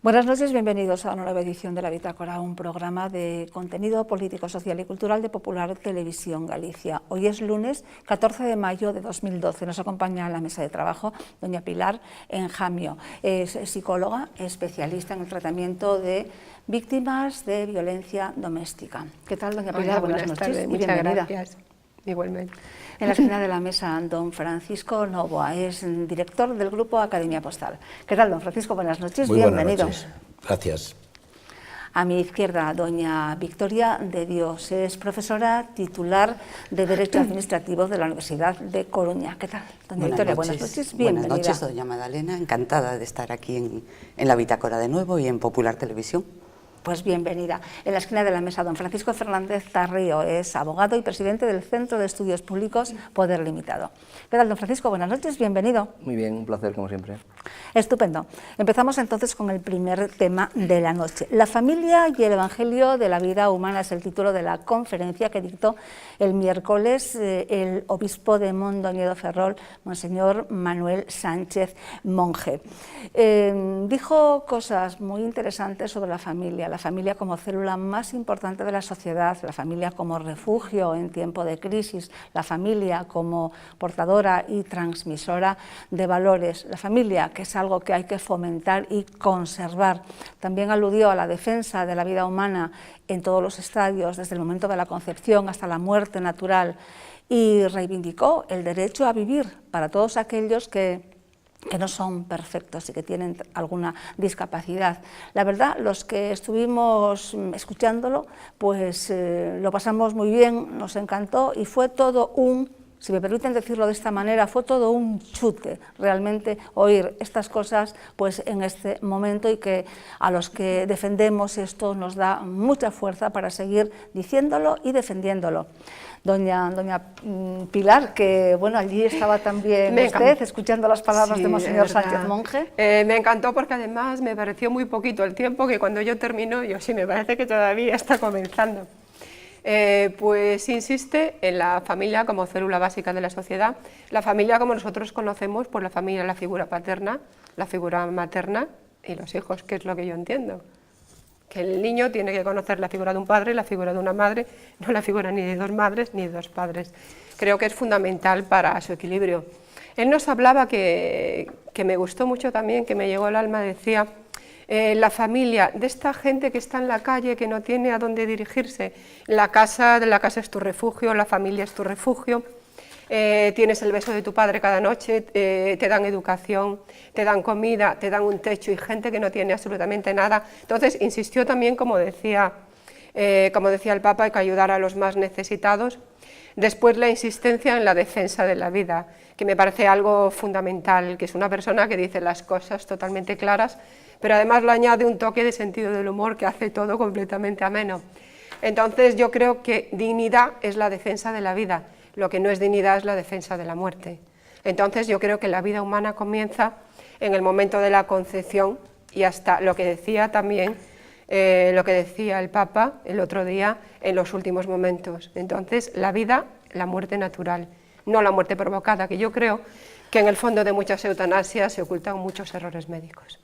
Buenas noches, bienvenidos a una nueva edición de La Bitácora, un programa de contenido político, social y cultural de Popular Televisión Galicia. Hoy es lunes 14 de mayo de 2012. Nos acompaña a la mesa de trabajo doña Pilar Enjamio. Es psicóloga, especialista en el tratamiento de víctimas de violencia doméstica. ¿Qué tal, doña Pilar? Hola, buenas noches tardes, y muchas gracias. Igualmente. En la esquina de la mesa, don Francisco Novoa, es director del grupo Academia Postal. ¿Qué tal, don Francisco? Buenas noches, Muy bienvenido. Buenas noches. Gracias. A mi izquierda, doña Victoria de Dios, es profesora titular de Derecho Administrativo de la Universidad de Coruña. ¿Qué tal, doña Victoria? Buenas noches, bienvenida. Buenas noches, doña Madalena, encantada de estar aquí en La Bitácora de nuevo y en Popular Televisión. Pues bienvenida. En la esquina de la mesa, don Francisco Fernández Tarrío, es abogado y presidente del Centro de Estudios Públicos Poder Limitado. ¿Qué tal, don Francisco? Buenas noches, bienvenido. Muy bien, un placer, como siempre. Estupendo. Empezamos entonces con el primer tema de la noche. La familia y el evangelio de la vida humana es el título de la conferencia que dictó el miércoles el obispo de Mondoñedo Ferrol, monseñor Manuel Sánchez Monje. Dijo cosas muy interesantes sobre la familia como célula más importante de la sociedad, la familia como refugio en tiempo de crisis, la familia como portadora y transmisora de valores, la familia que es algo que hay que fomentar y conservar. También aludió a la defensa de la vida humana en todos los estadios, desde el momento de la concepción hasta la muerte natural, y reivindicó el derecho a vivir para todos aquellos que no son perfectos y que tienen alguna discapacidad. La verdad, los que estuvimos escuchándolo, pues lo pasamos muy bien, nos encantó y fue todo si me permiten decirlo de esta manera, fue todo un chute realmente oír estas cosas pues en este momento, y que a los que defendemos esto nos da mucha fuerza para seguir diciéndolo y defendiéndolo. Doña Pilar, que bueno, allí estaba también usted escuchando las palabras de monseñor Sánchez Monje. Me encantó porque además me pareció muy poquito el tiempo, que cuando yo termino, sí me parece que todavía está comenzando. Pues insiste en la familia como célula básica de la sociedad, la familia como nosotros conocemos, por la familia, la figura paterna, la figura materna y los hijos, que es lo que yo entiendo. Que el niño tiene que conocer la figura de un padre, la figura de una madre, no la figura ni de dos madres ni de dos padres. Creo que es fundamental para su equilibrio. Él nos hablaba que me gustó mucho también, que me llegó al alma, decía, la familia de esta gente que está en la calle, que no tiene a dónde dirigirse. La casa es tu refugio, la familia es tu refugio. Tienes el beso de tu padre cada noche, te dan educación, te dan comida, te dan un techo, y gente que no tiene absolutamente nada. Entonces insistió también, como decía el Papa, hay que ayudar a los más necesitados. Después la insistencia en la defensa de la vida, que me parece algo fundamental, que es una persona que dice las cosas totalmente claras, pero además le añade un toque de sentido del humor que hace todo completamente ameno. Entonces yo creo que dignidad es la defensa de la vida. Lo que no es dignidad es la defensa de la muerte. Entonces yo creo que la vida humana comienza en el momento de la concepción, y hasta lo que decía también, lo que decía el Papa el otro día, en los últimos momentos. Entonces la vida, la muerte natural, no la muerte provocada, que yo creo que en el fondo de muchas eutanasias se ocultan muchos errores médicos.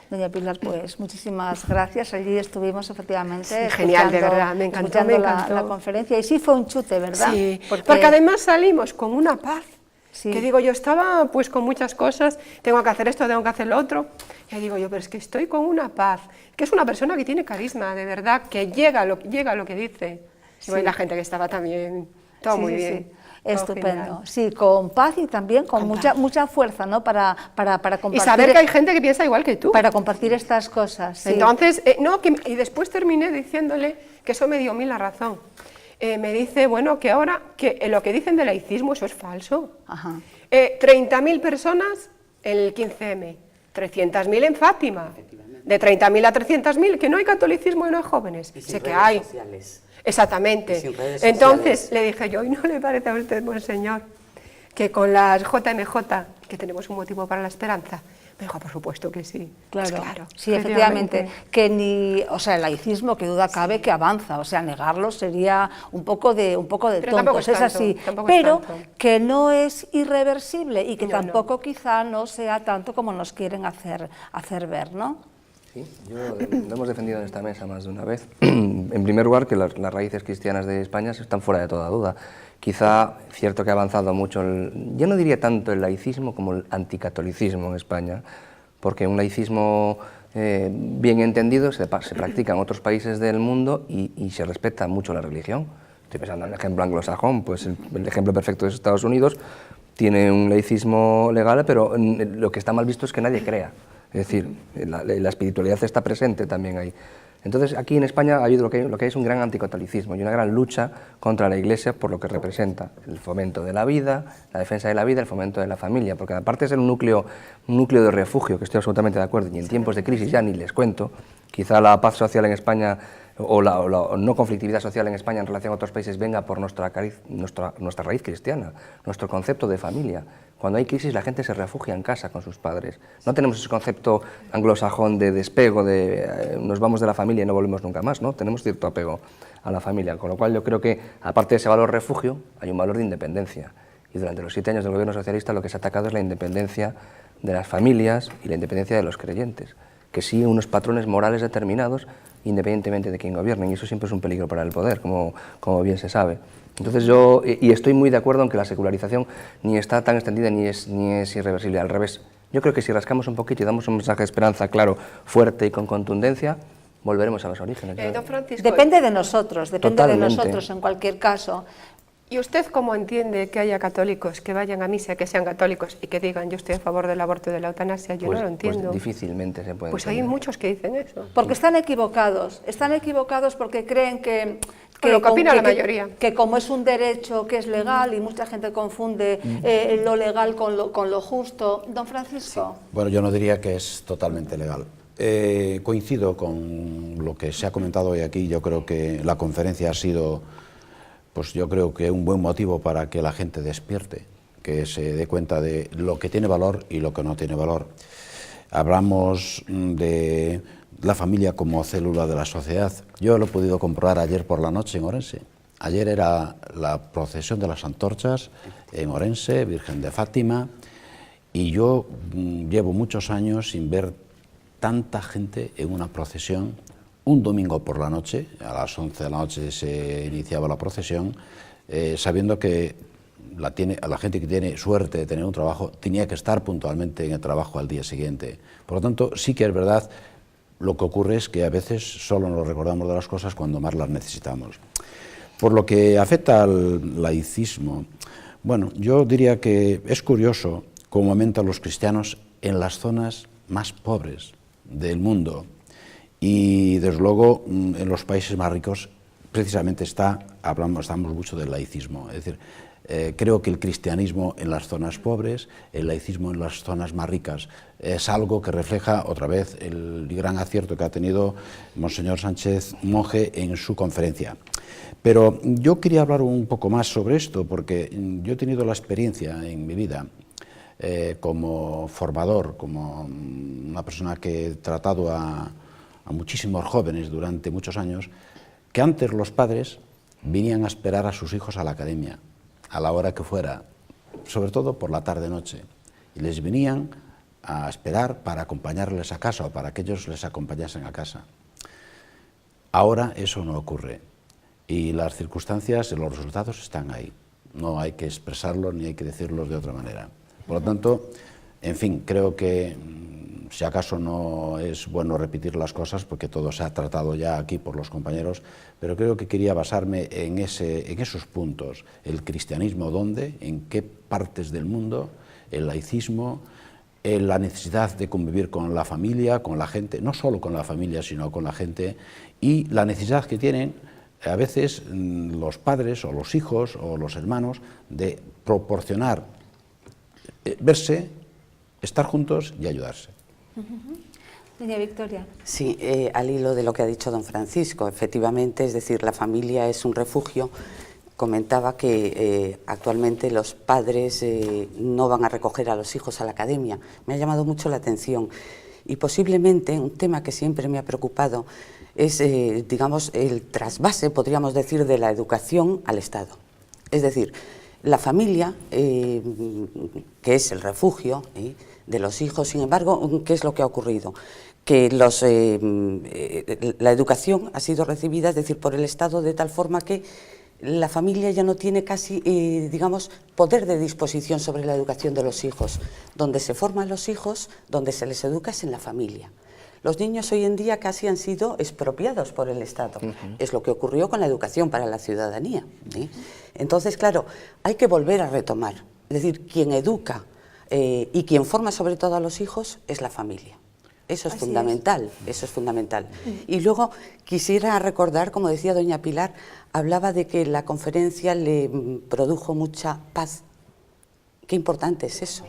Doña Pilar, pues muchísimas gracias. Allí estuvimos efectivamente genial, de verdad, me encantó, la conferencia, y sí fue un chute, ¿verdad? Sí, porque además salimos con una paz, sí. Que digo, yo estaba pues con muchas cosas, tengo que hacer esto, tengo que hacer lo otro, y digo yo, pero es que estoy con una paz, que es una persona que tiene carisma, de verdad, que llega a lo que dice. Sí. Y la gente que estaba también, todo muy bien. Sí. Estupendo, sí, con paz y también con mucha fuerza, ¿no? Para compartir. Y saber que hay gente que piensa igual que tú. Para compartir estas cosas. Sí. Entonces, y después terminé diciéndole que eso me dio a mí la razón. Me dice, bueno, que ahora, que lo que dicen del laicismo, eso es falso. 30.000 personas en el 15M, 300.000 en Fátima, de 30.000 a 300.000, que no hay catolicismo y no hay jóvenes. Sé que hay. Sociales. Exactamente. Entonces le dije yo, ¿y no le parece a usted, monseñor, que con las JMJ, que tenemos un motivo para la esperanza? Me dijo, por supuesto que sí. Claro, pues claro, sí, efectivamente, que el laicismo, que duda cabe, que avanza, negarlo sería un poco de tontos, es así, pero que no es irreversible y que tampoco quizá no sea tanto como nos quieren hacer ver, ¿no? Sí, lo hemos defendido en esta mesa más de una vez. En primer lugar, que las raíces cristianas de España están fuera de toda duda. Quizá, cierto que ha avanzado mucho, yo no diría tanto el laicismo como el anticatolicismo en España, porque un laicismo bien entendido se practica en otros países del mundo y se respeta mucho la religión. Estoy pensando en el ejemplo anglosajón, pues el ejemplo perfecto es Estados Unidos, tiene un laicismo legal, pero lo que está mal visto es que nadie crea. Es decir, la espiritualidad está presente también ahí. Entonces, aquí en España ha habido lo que es un gran anticatolicismo y una gran lucha contra la Iglesia por lo que representa el fomento de la vida, la defensa de la vida, el fomento de la familia, porque aparte de ser un núcleo de refugio, que estoy absolutamente de acuerdo, y en tiempos de crisis ya ni les cuento, quizá la paz social en España o la no conflictividad social en España en relación a otros países venga por nuestra raíz cristiana, nuestro concepto de familia. Cuando hay crisis la gente se refugia en casa con sus padres. No tenemos ese concepto anglosajón de despego, de nos vamos de la familia y no volvemos nunca más, ¿no? Tenemos cierto apego a la familia, con lo cual yo creo que, aparte de ese valor refugio, hay un valor de independencia. Y durante los 7 años del gobierno socialista lo que se ha atacado es la independencia de las familias y la independencia de los creyentes, que siguen unos patrones morales determinados independientemente de quién gobierne, y eso siempre es un peligro para el poder, como bien se sabe. Entonces yo, y estoy muy de acuerdo en que la secularización ni está tan extendida ni es irreversible, al revés. Yo creo que si rascamos un poquito y damos un mensaje de esperanza claro, fuerte y con contundencia, volveremos a los orígenes. Don Francisco, Depende de nosotros Totalmente. en cualquier caso. ¿Y usted cómo entiende que haya católicos que vayan a misa, que sean católicos y que digan yo estoy a favor del aborto y de la eutanasia? Yo no lo entiendo. Pues difícilmente se puede Pues hay entender. muchos que dicen eso. Porque están equivocados porque creen que Lo que opina la mayoría. que como es un derecho que es legal y mucha gente confunde lo legal con lo justo. Don Francisco. Bueno, yo no diría que es totalmente legal. Coincido con lo que se ha comentado hoy aquí. Yo creo que la conferencia ha sido, pues yo creo que un buen motivo para que la gente despierte, que se dé cuenta de lo que tiene valor y lo que no tiene valor. Hablamos de la familia como célula de la sociedad. Yo lo he podido comprobar ayer por la noche en Orense. Ayer era la procesión de las antorchas en Orense, Virgen de Fátima, y yo llevo muchos años sin ver tanta gente en una procesión. Un domingo por la noche, a las 11 de la noche se iniciaba la procesión, sabiendo que la gente que tiene suerte de tener un trabajo tenía que estar puntualmente en el trabajo al día siguiente. Por lo tanto, sí que es verdad. Lo que ocurre es que a veces solo nos recordamos de las cosas cuando más las necesitamos. Por lo que afecta al laicismo, bueno, yo diría que es curioso cómo aumentan los cristianos en las zonas más pobres del mundo y, desde luego, en los países más ricos precisamente estamos mucho del laicismo. Es decir, creo que el cristianismo en las zonas pobres, el laicismo en las zonas más ricas, es algo que refleja otra vez el gran acierto que ha tenido Monseñor Sánchez Monje en su conferencia. Pero yo quería hablar un poco más sobre esto, porque yo he tenido la experiencia en mi vida como formador, como una persona que he tratado a muchísimos jóvenes durante muchos años, que antes los padres venían a esperar a sus hijos a la academia, a la hora que fuera, sobre todo por la tarde-noche, y les venían a esperar para acompañarles a casa o para que ellos les acompañasen a casa. Ahora eso no ocurre y las circunstancias y los resultados están ahí. No hay que expresarlos ni hay que decirlos de otra manera. Por lo tanto, en fin, creo que si acaso no es bueno repetir las cosas porque todo se ha tratado ya aquí por los compañeros, pero creo que quería basarme en esos puntos. El cristianismo, ¿dónde? ¿En qué partes del mundo? El laicismo, la necesidad de convivir con la familia, con la gente, no solo con la familia, sino con la gente, y la necesidad que tienen a veces los padres o los hijos o los hermanos de proporcionar, verse, estar juntos y ayudarse. Doña Victoria. Sí, al hilo de lo que ha dicho don Francisco, efectivamente, es decir, la familia es un refugio. Comentaba que actualmente los padres no van a recoger a los hijos a la academia. Me ha llamado mucho la atención y posiblemente un tema que siempre me ha preocupado es, digamos, el trasvase, podríamos decir, de la educación al Estado. Es decir, la familia, que es el refugio de los hijos, sin embargo, ¿qué es lo que ha ocurrido? que la educación ha sido recibida, es decir, por el Estado de tal forma que la familia ya no tiene casi, digamos, poder de disposición sobre la educación de los hijos. Donde se forman los hijos, donde se les educa es en la familia. Los niños hoy en día casi han sido expropiados por el Estado. Es lo que ocurrió con la educación para la ciudadanía. Entonces, claro, hay que volver a retomar. Es decir, quien educa y quien forma sobre todo a los hijos es la familia. Eso es fundamental, eso es fundamental. Y luego quisiera recordar, como decía doña Pilar, hablaba de que la conferencia le produjo mucha paz. Qué importante es eso.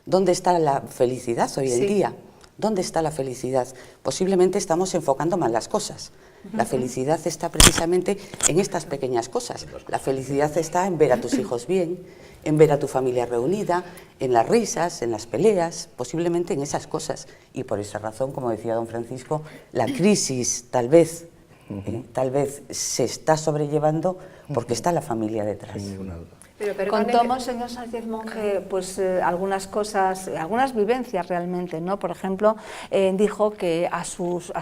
¿Dónde está la felicidad hoy en día? ¿Dónde está la felicidad? Posiblemente estamos enfocando mal las cosas. La felicidad está precisamente en estas pequeñas cosas. La felicidad está en ver a tus hijos bien, en ver a tu familia reunida, en las risas, en las peleas, posiblemente en esas cosas. Y por esa razón, como decía don Francisco, la crisis tal vez se está sobrellevando porque está la familia detrás. Contamos, señor Sánchez Monje, pues algunas cosas, algunas vivencias realmente, ¿no? Por ejemplo, dijo que a sus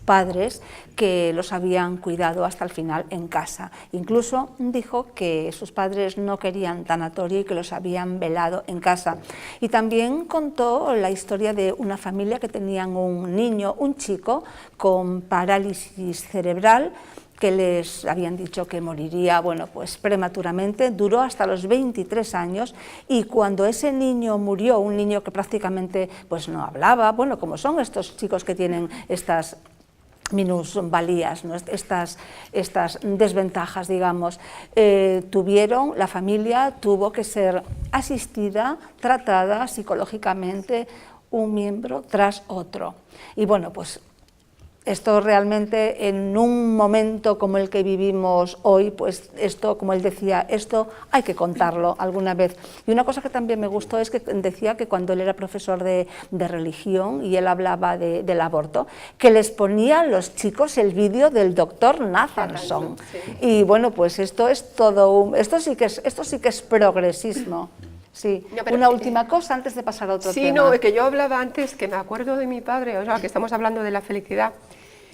padres que los habían cuidado hasta el final en casa. Incluso dijo que sus padres no querían tanatorio y que los habían velado en casa. Y también contó la historia de una familia que tenían un niño, un chico, con parálisis cerebral, que les habían dicho que moriría, bueno, pues prematuramente, duró hasta los 23 años y cuando ese niño murió, un niño que prácticamente pues no hablaba, bueno, como son estos chicos que tienen estas minusvalías, ¿no? estas desventajas, digamos, la familia tuvo que ser asistida, tratada psicológicamente, un miembro tras otro. Y bueno, pues esto realmente en un momento como el que vivimos hoy, pues esto, como él decía, esto hay que contarlo alguna vez. Y una cosa que también me gustó es que decía que cuando él era profesor de religión y él hablaba del aborto, que les ponía a los chicos el vídeo del doctor Nathanson. Y bueno, pues esto es todo, esto sí que es progresismo. Sí, no, una última cosa antes de pasar a otro tema. Sí, no, es que yo hablaba antes, que me acuerdo de mi padre, o sea, que estamos hablando de la felicidad,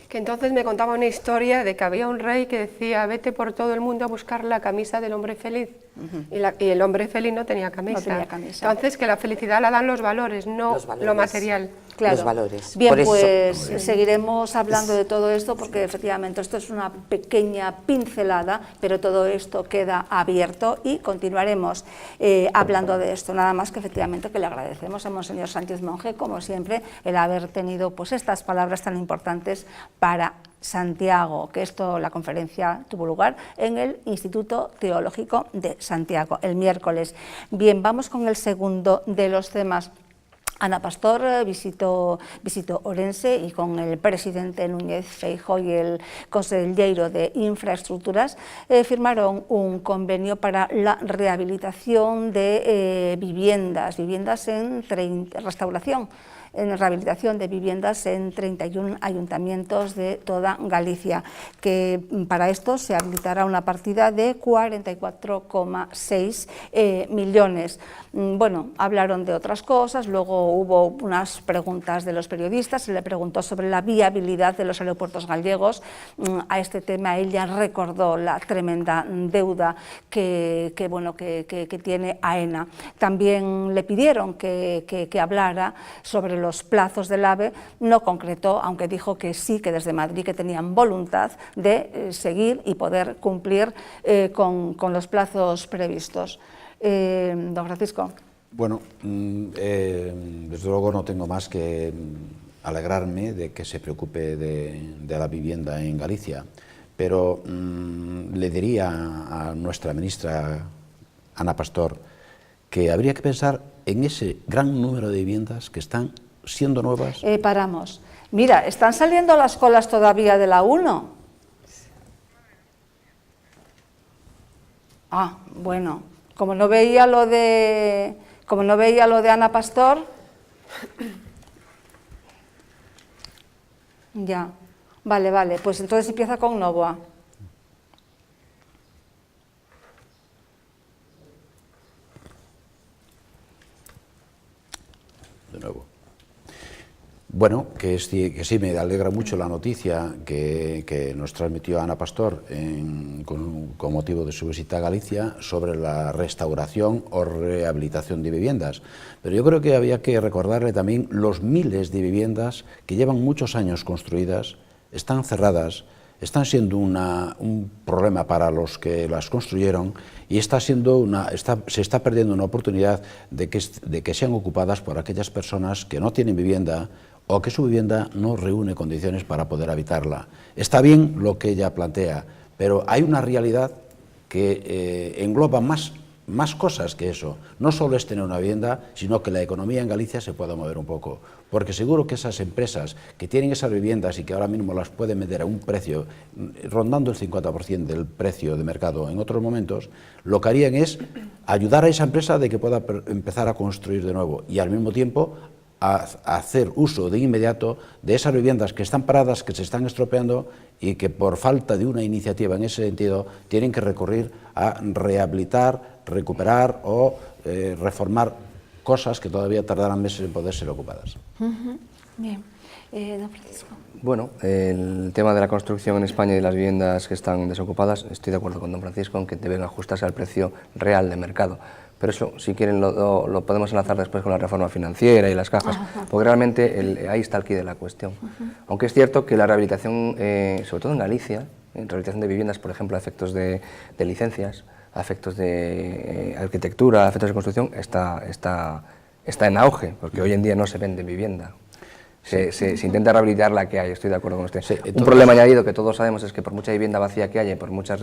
que entonces me contaba una historia de que había un rey que decía, vete por todo el mundo a buscar la camisa del hombre feliz, y el hombre feliz no tenía camisa. No tenía camisa. Entonces, que la felicidad la dan los valores, no lo material. Claro. Los valores. Bien, pues seguiremos hablando de todo esto porque efectivamente esto es una pequeña pincelada, pero todo esto queda abierto y continuaremos hablando de esto. Nada más que efectivamente que le agradecemos a Monseñor Sánchez Monje, como siempre, el haber tenido pues estas palabras tan importantes para Santiago, que la conferencia tuvo lugar en el Instituto Teológico de Santiago el miércoles. Bien, vamos con el segundo de los temas. Ana Pastor visitó Orense y con el presidente Núñez Feijóo y el consejero de Infraestructuras firmaron un convenio para la rehabilitación de viviendas en restauración, en rehabilitación de viviendas en 31 ayuntamientos de toda Galicia, que para esto se habilitará una partida de 44,6 millones. Bueno, hablaron de otras cosas, luego hubo unas preguntas de los periodistas, se le preguntó sobre la viabilidad de los aeropuertos gallegos. A este tema ella recordó la tremenda deuda que tiene AENA. También le pidieron que hablara sobre los plazos del AVE, no concretó, aunque dijo que sí, que desde Madrid que tenían voluntad de seguir y poder cumplir con los plazos previstos. Don Francisco. Bueno, desde luego no tengo más que alegrarme de que se preocupe de la vivienda en Galicia, pero le diría a nuestra ministra Ana Pastor que habría que pensar en ese gran número de viviendas que están siendo nuevas. Paramos. Mira, ¿están saliendo las colas todavía de la 1? Ah, bueno, como no veía lo de Ana Pastor, ya, vale, pues entonces empieza con Novoa. De nuevo. Bueno, que sí me alegra mucho la noticia que nos transmitió Ana Pastor con motivo de su visita a Galicia sobre la restauración o rehabilitación de viviendas. Pero yo creo que había que recordarle también los miles de viviendas que llevan muchos años construidas, están cerradas, están siendo un problema para los que las construyeron y se está perdiendo una oportunidad de que sean ocupadas por aquellas personas que no tienen vivienda o que su vivienda no reúne condiciones para poder habitarla. Está bien lo que ella plantea, pero hay una realidad que engloba más cosas que eso. No solo es tener una vivienda, sino que la economía en Galicia se pueda mover un poco. Porque seguro que esas empresas que tienen esas viviendas y que ahora mismo las pueden meter a un precio rondando el 50% del precio de mercado en otros momentos, lo que harían es ayudar a esa empresa de que pueda empezar a construir de nuevo y al mismo tiempo a hacer uso de inmediato de esas viviendas que están paradas, que se están estropeando y que por falta de una iniciativa en ese sentido tienen que recurrir a rehabilitar, recuperar o reformar cosas que todavía tardarán meses en poder ser ocupadas. Bien. Don Francisco. Bueno, el tema de la construcción en España y de las viviendas que están desocupadas, estoy de acuerdo con don Francisco en que deben ajustarse al precio real de mercado. Pero eso, si quieren, lo podemos enlazar después con la reforma financiera y las cajas, porque realmente ahí está el quid de la cuestión. Aunque es cierto que la rehabilitación, sobre todo en Galicia, en rehabilitación de viviendas, por ejemplo, a efectos de licencias, a efectos de arquitectura, a efectos de construcción, está en auge, porque hoy en día no se vende vivienda. Se intenta rehabilitar la que hay, estoy de acuerdo con usted. Sí, un problema añadido que todos sabemos es que por mucha vivienda vacía que haya, por mucha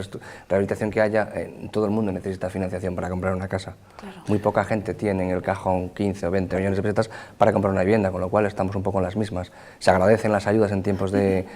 rehabilitación que haya, todo el mundo necesita financiación para comprar una casa. Claro. Muy poca gente tiene en el cajón 15 o 20 millones de pesetas para comprar una vivienda, con lo cual estamos un poco en las mismas. Se agradecen las ayudas en tiempos de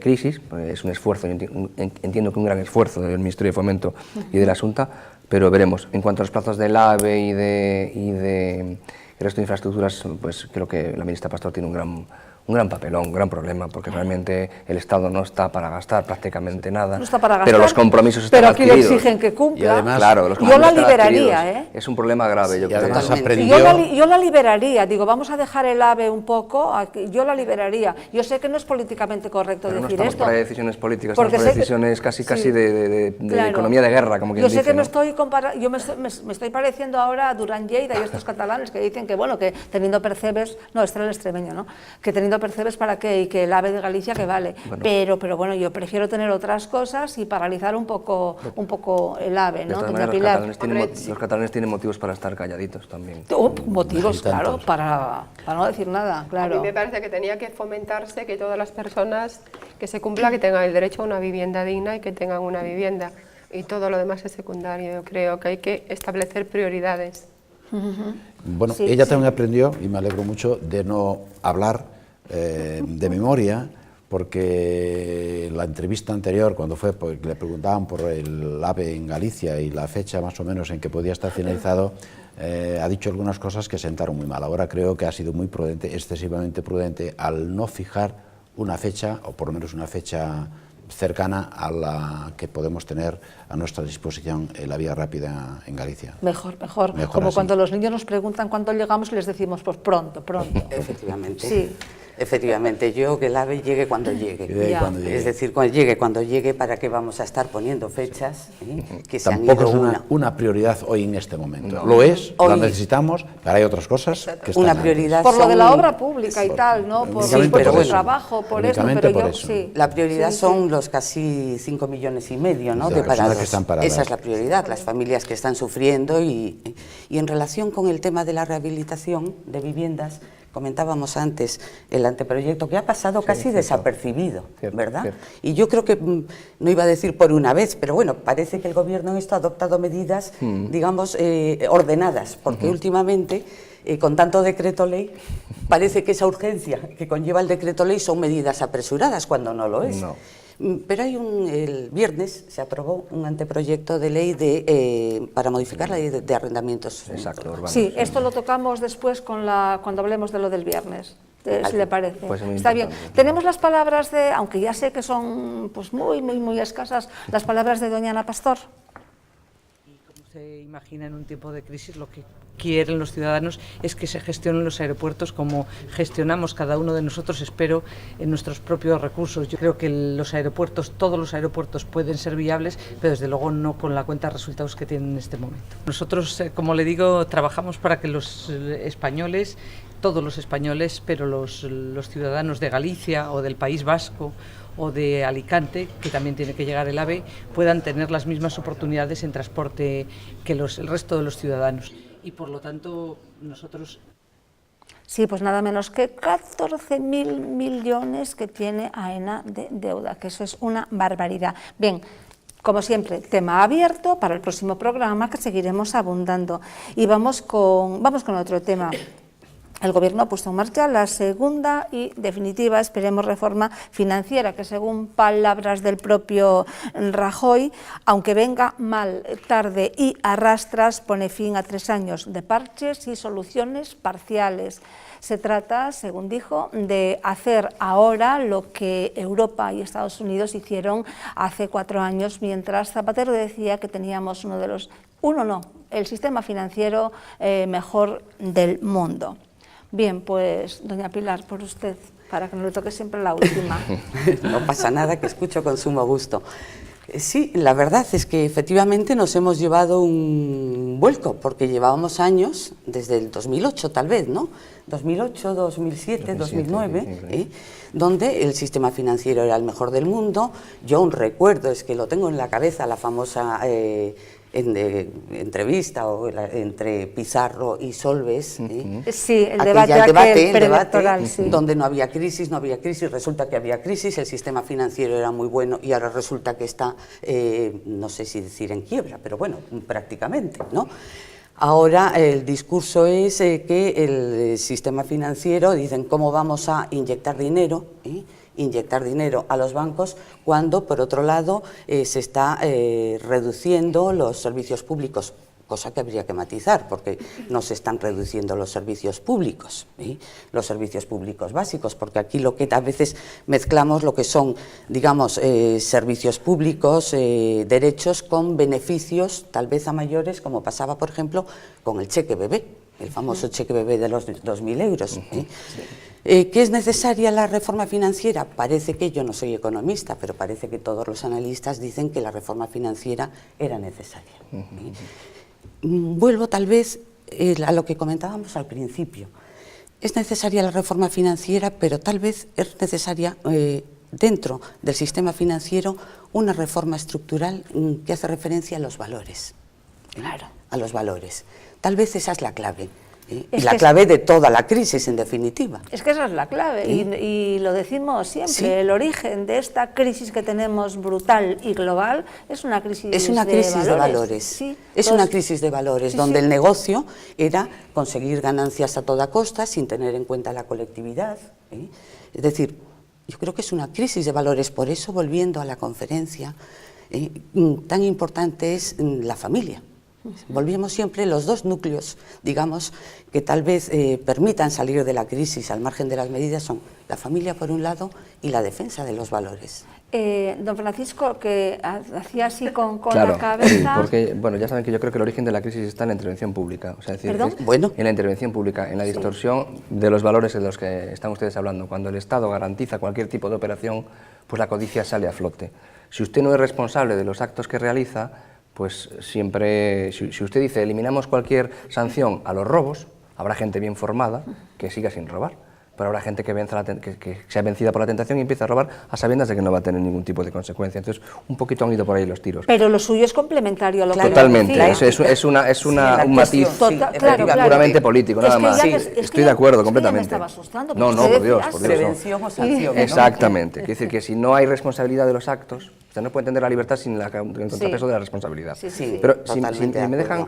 crisis, pues es un esfuerzo, entiendo que un gran esfuerzo del Ministerio de Fomento y de la Xunta, pero veremos. En cuanto a los plazos del AVE y de el resto de infraestructuras, pues creo que la ministra Pastor tiene un gran papelón, un gran problema, porque realmente el Estado no está para gastar prácticamente nada, no está para gastar, pero los compromisos están adquiridos. Pero aquí le exigen que cumpla. Y además, claro, los yo la liberaría, es un problema grave. Yo creo. Yo la liberaría, digo, vamos a dejar el AVE un poco, yo la liberaría. Yo sé que no es políticamente correcto pero decir no esto. Para decisiones políticas, estamos para decisiones casi de claro, economía de guerra, como quien dice. Yo sé que ¿no? me estoy pareciendo ahora a Durán Lleida y estos catalanes que dicen que, bueno, que teniendo percebes, no, este era el extremeño, ¿no? Que teniendo percebes para qué, y que el AVE de Galicia que vale, bueno. Pero bueno, yo prefiero tener otras cosas y paralizar un poco el AVE, ¿no? Doña Pilar. Los catalanes tienen motivos para estar calladitos también. Motivos, claro, para no decir nada, claro. A mí me parece que tenía que fomentarse que todas las personas que se cumpla, que tengan el derecho a una vivienda digna y que tengan una vivienda. Y todo lo demás es secundario. Yo creo que hay que establecer prioridades. Bueno, ella también aprendió, y me alegro mucho, de no hablar de memoria, porque la entrevista anterior, cuando fue, pues, le preguntaban por el AVE en Galicia y la fecha más o menos en que podía estar finalizado, ha dicho algunas cosas que sentaron muy mal. Ahora creo que ha sido muy prudente, excesivamente prudente, al no fijar una fecha, o por lo menos una fecha cercana a la que podemos tener a nuestra disposición en la vía rápida en Galicia. Mejor como así. Cuando los niños nos preguntan cuándo llegamos y les decimos, pues pronto. Efectivamente. Sí. Efectivamente, yo que el AVE llegue cuando llegue. Es decir, cuando llegue, ¿para qué vamos a estar poniendo fechas que se han ido? Tampoco es una prioridad hoy en este momento. No. Lo es, hoy, la necesitamos, pero hay otras cosas que están una prioridad antes. Por lo de la obra pública y tal, ¿no? Por el trabajo, por esto, pero yo sí. La prioridad son los casi 5,5 millones, ¿no? De parados. Esa es la prioridad, las familias que están sufriendo y en relación con el tema de la rehabilitación de viviendas, comentábamos antes el anteproyecto que ha pasado casi desapercibido, ¿verdad? Cierto. Y yo creo que, no iba a decir por una vez, pero bueno, parece que el gobierno en esto ha adoptado medidas, digamos, ordenadas, porque últimamente, con tanto decreto ley, parece que esa urgencia que conlleva el decreto ley son medidas apresuradas, cuando no lo es. No. Pero el viernes se aprobó un anteproyecto de ley para modificar la ley de arrendamientos. Exacto, urbanos. Sí, esto lo tocamos después cuando hablemos de lo del viernes, si le parece. Pues está bien. Tenemos las palabras aunque ya sé que son pues muy escasas, las palabras de doña Ana Pastor. se imagina en un tiempo de crisis, lo que quieren los ciudadanos es que se gestionen los aeropuertos como gestionamos cada uno de nosotros, espero, en nuestros propios recursos. Yo creo que los aeropuertos, todos los aeropuertos pueden ser viables, pero desde luego no con la cuenta de resultados que tienen en este momento. Nosotros, como le digo, trabajamos para que los españoles, todos los españoles, pero los ciudadanos de Galicia o del País Vasco o de Alicante, que también tiene que llegar el AVE, puedan tener las mismas oportunidades en transporte que el resto de los ciudadanos. Y por lo tanto, nosotros... Sí, pues nada menos que 14.000 millones que tiene AENA de deuda, que eso es una barbaridad. Bien, como siempre, tema abierto para el próximo programa que seguiremos abundando. Y vamos con otro tema. El Gobierno ha puesto en marcha la segunda y definitiva, esperemos, reforma financiera, que según palabras del propio Rajoy, aunque venga mal, tarde y a rastras, pone fin a 3 años de parches y soluciones parciales. Se trata, según dijo, de hacer ahora lo que Europa y Estados Unidos hicieron hace 4 años, mientras Zapatero decía que teníamos el sistema financiero mejor del mundo. Bien, pues, doña Pilar, por usted, para que no le toque siempre la última. No pasa nada, que escucho con sumo gusto. Sí, la verdad es que efectivamente nos hemos llevado un vuelco, porque llevábamos años, desde el 2008 tal vez, ¿no? 2008, 2007, 2009, donde el sistema financiero era el mejor del mundo. Yo un recuerdo, es que lo tengo en la cabeza, la famosa entrevista entre Pizarro y Solbes. Sí, el debate preelectoral, sí. Donde no había crisis, resulta que había crisis, el sistema financiero era muy bueno y ahora resulta que está, no sé si decir en quiebra, pero bueno, prácticamente, ¿no? Ahora el discurso es que el sistema financiero, dicen, ¿cómo vamos a inyectar dinero? Inyectar dinero a los bancos cuando, por otro lado, se está reduciendo los servicios públicos, cosa que habría que matizar, porque no se están reduciendo los servicios públicos básicos, porque aquí lo que a veces mezclamos lo que son, digamos, servicios públicos, derechos con beneficios, tal vez a mayores, como pasaba, por ejemplo, con el cheque bebé, el famoso cheque bebé de los 2.000 euros. ¿Que es necesaria la reforma financiera? Parece que, yo no soy economista, pero parece que todos los analistas dicen que la reforma financiera era necesaria. Vuelvo tal vez a lo que comentábamos al principio. Es necesaria la reforma financiera, pero tal vez es necesaria dentro del sistema financiero una reforma estructural que hace referencia a los valores. Claro. A los valores. Tal vez esa es la clave. Y la clave de toda la crisis, en definitiva. Es que esa es la clave, y lo decimos siempre, ¿sí? El origen de esta crisis que tenemos brutal y global es una crisis de valores. Sí, es una crisis de valores, donde el negocio era conseguir ganancias a toda costa, sin tener en cuenta la colectividad. Es decir, yo creo que es una crisis de valores, por eso, volviendo a la conferencia, tan importante es la familia. Volvemos siempre los dos núcleos, digamos, que tal vez permitan salir de la crisis al margen de las medidas, son la familia por un lado y la defensa de los valores. Don Francisco, que hacía así con claro, la cabeza... porque, bueno, ya saben que yo creo que el origen de la crisis está en la intervención pública, o sea, es decir, en la intervención pública, en la distorsión de los valores de los que están ustedes hablando. Cuando el Estado garantiza cualquier tipo de operación, pues la codicia sale a flote. Si usted no es responsable de los actos que realiza, pues siempre, si usted dice eliminamos cualquier sanción a los robos, habrá gente bien formada que siga sin robar, pero habrá gente que sea vencida por la tentación y empieza a robar a sabiendas de que no va a tener ningún tipo de consecuencia. Entonces, un poquito han ido por ahí los tiros. Pero lo suyo es complementario a lo que totalmente, decía. es un matiz puramente político, nada más. Estoy de acuerdo completamente. Me estaba asustando, no, por Dios. Prevención o sanción. Exactamente, quiere decir que si no hay responsabilidad de los actos, usted no puede entender la libertad sin el contrapeso de la responsabilidad. Pero si me dejan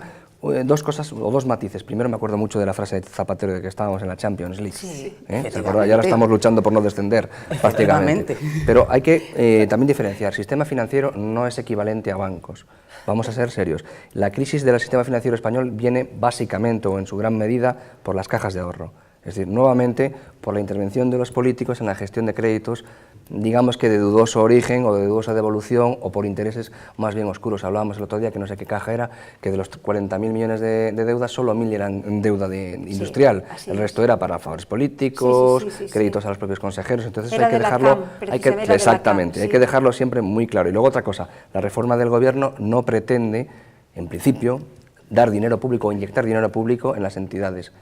dos cosas o dos matices. Primero, me acuerdo mucho de la frase de Zapatero de que estábamos en la Champions League. Sí, ¿se acuerda? Y ahora estamos luchando por no descender, prácticamente. Pero hay que también diferenciar. Sistema financiero no es equivalente a bancos. Vamos a ser serios. La crisis del sistema financiero español viene básicamente o en su gran medida por las cajas de ahorro. Es decir, nuevamente por la intervención de los políticos en la gestión de créditos digamos que de dudoso origen o de dudosa devolución o por intereses más bien oscuros. Hablábamos el otro día, que no sé qué caja era, que de los 40.000 millones de deuda, solo 1.000 eran deuda industrial, el resto era para favores políticos, créditos a los propios consejeros, entonces era hay que de la dejarlo, CAM, exactamente, hay que dejarlo siempre muy claro. Y luego otra cosa, la reforma del gobierno no pretende, en principio, dar dinero público o inyectar dinero público en las entidades,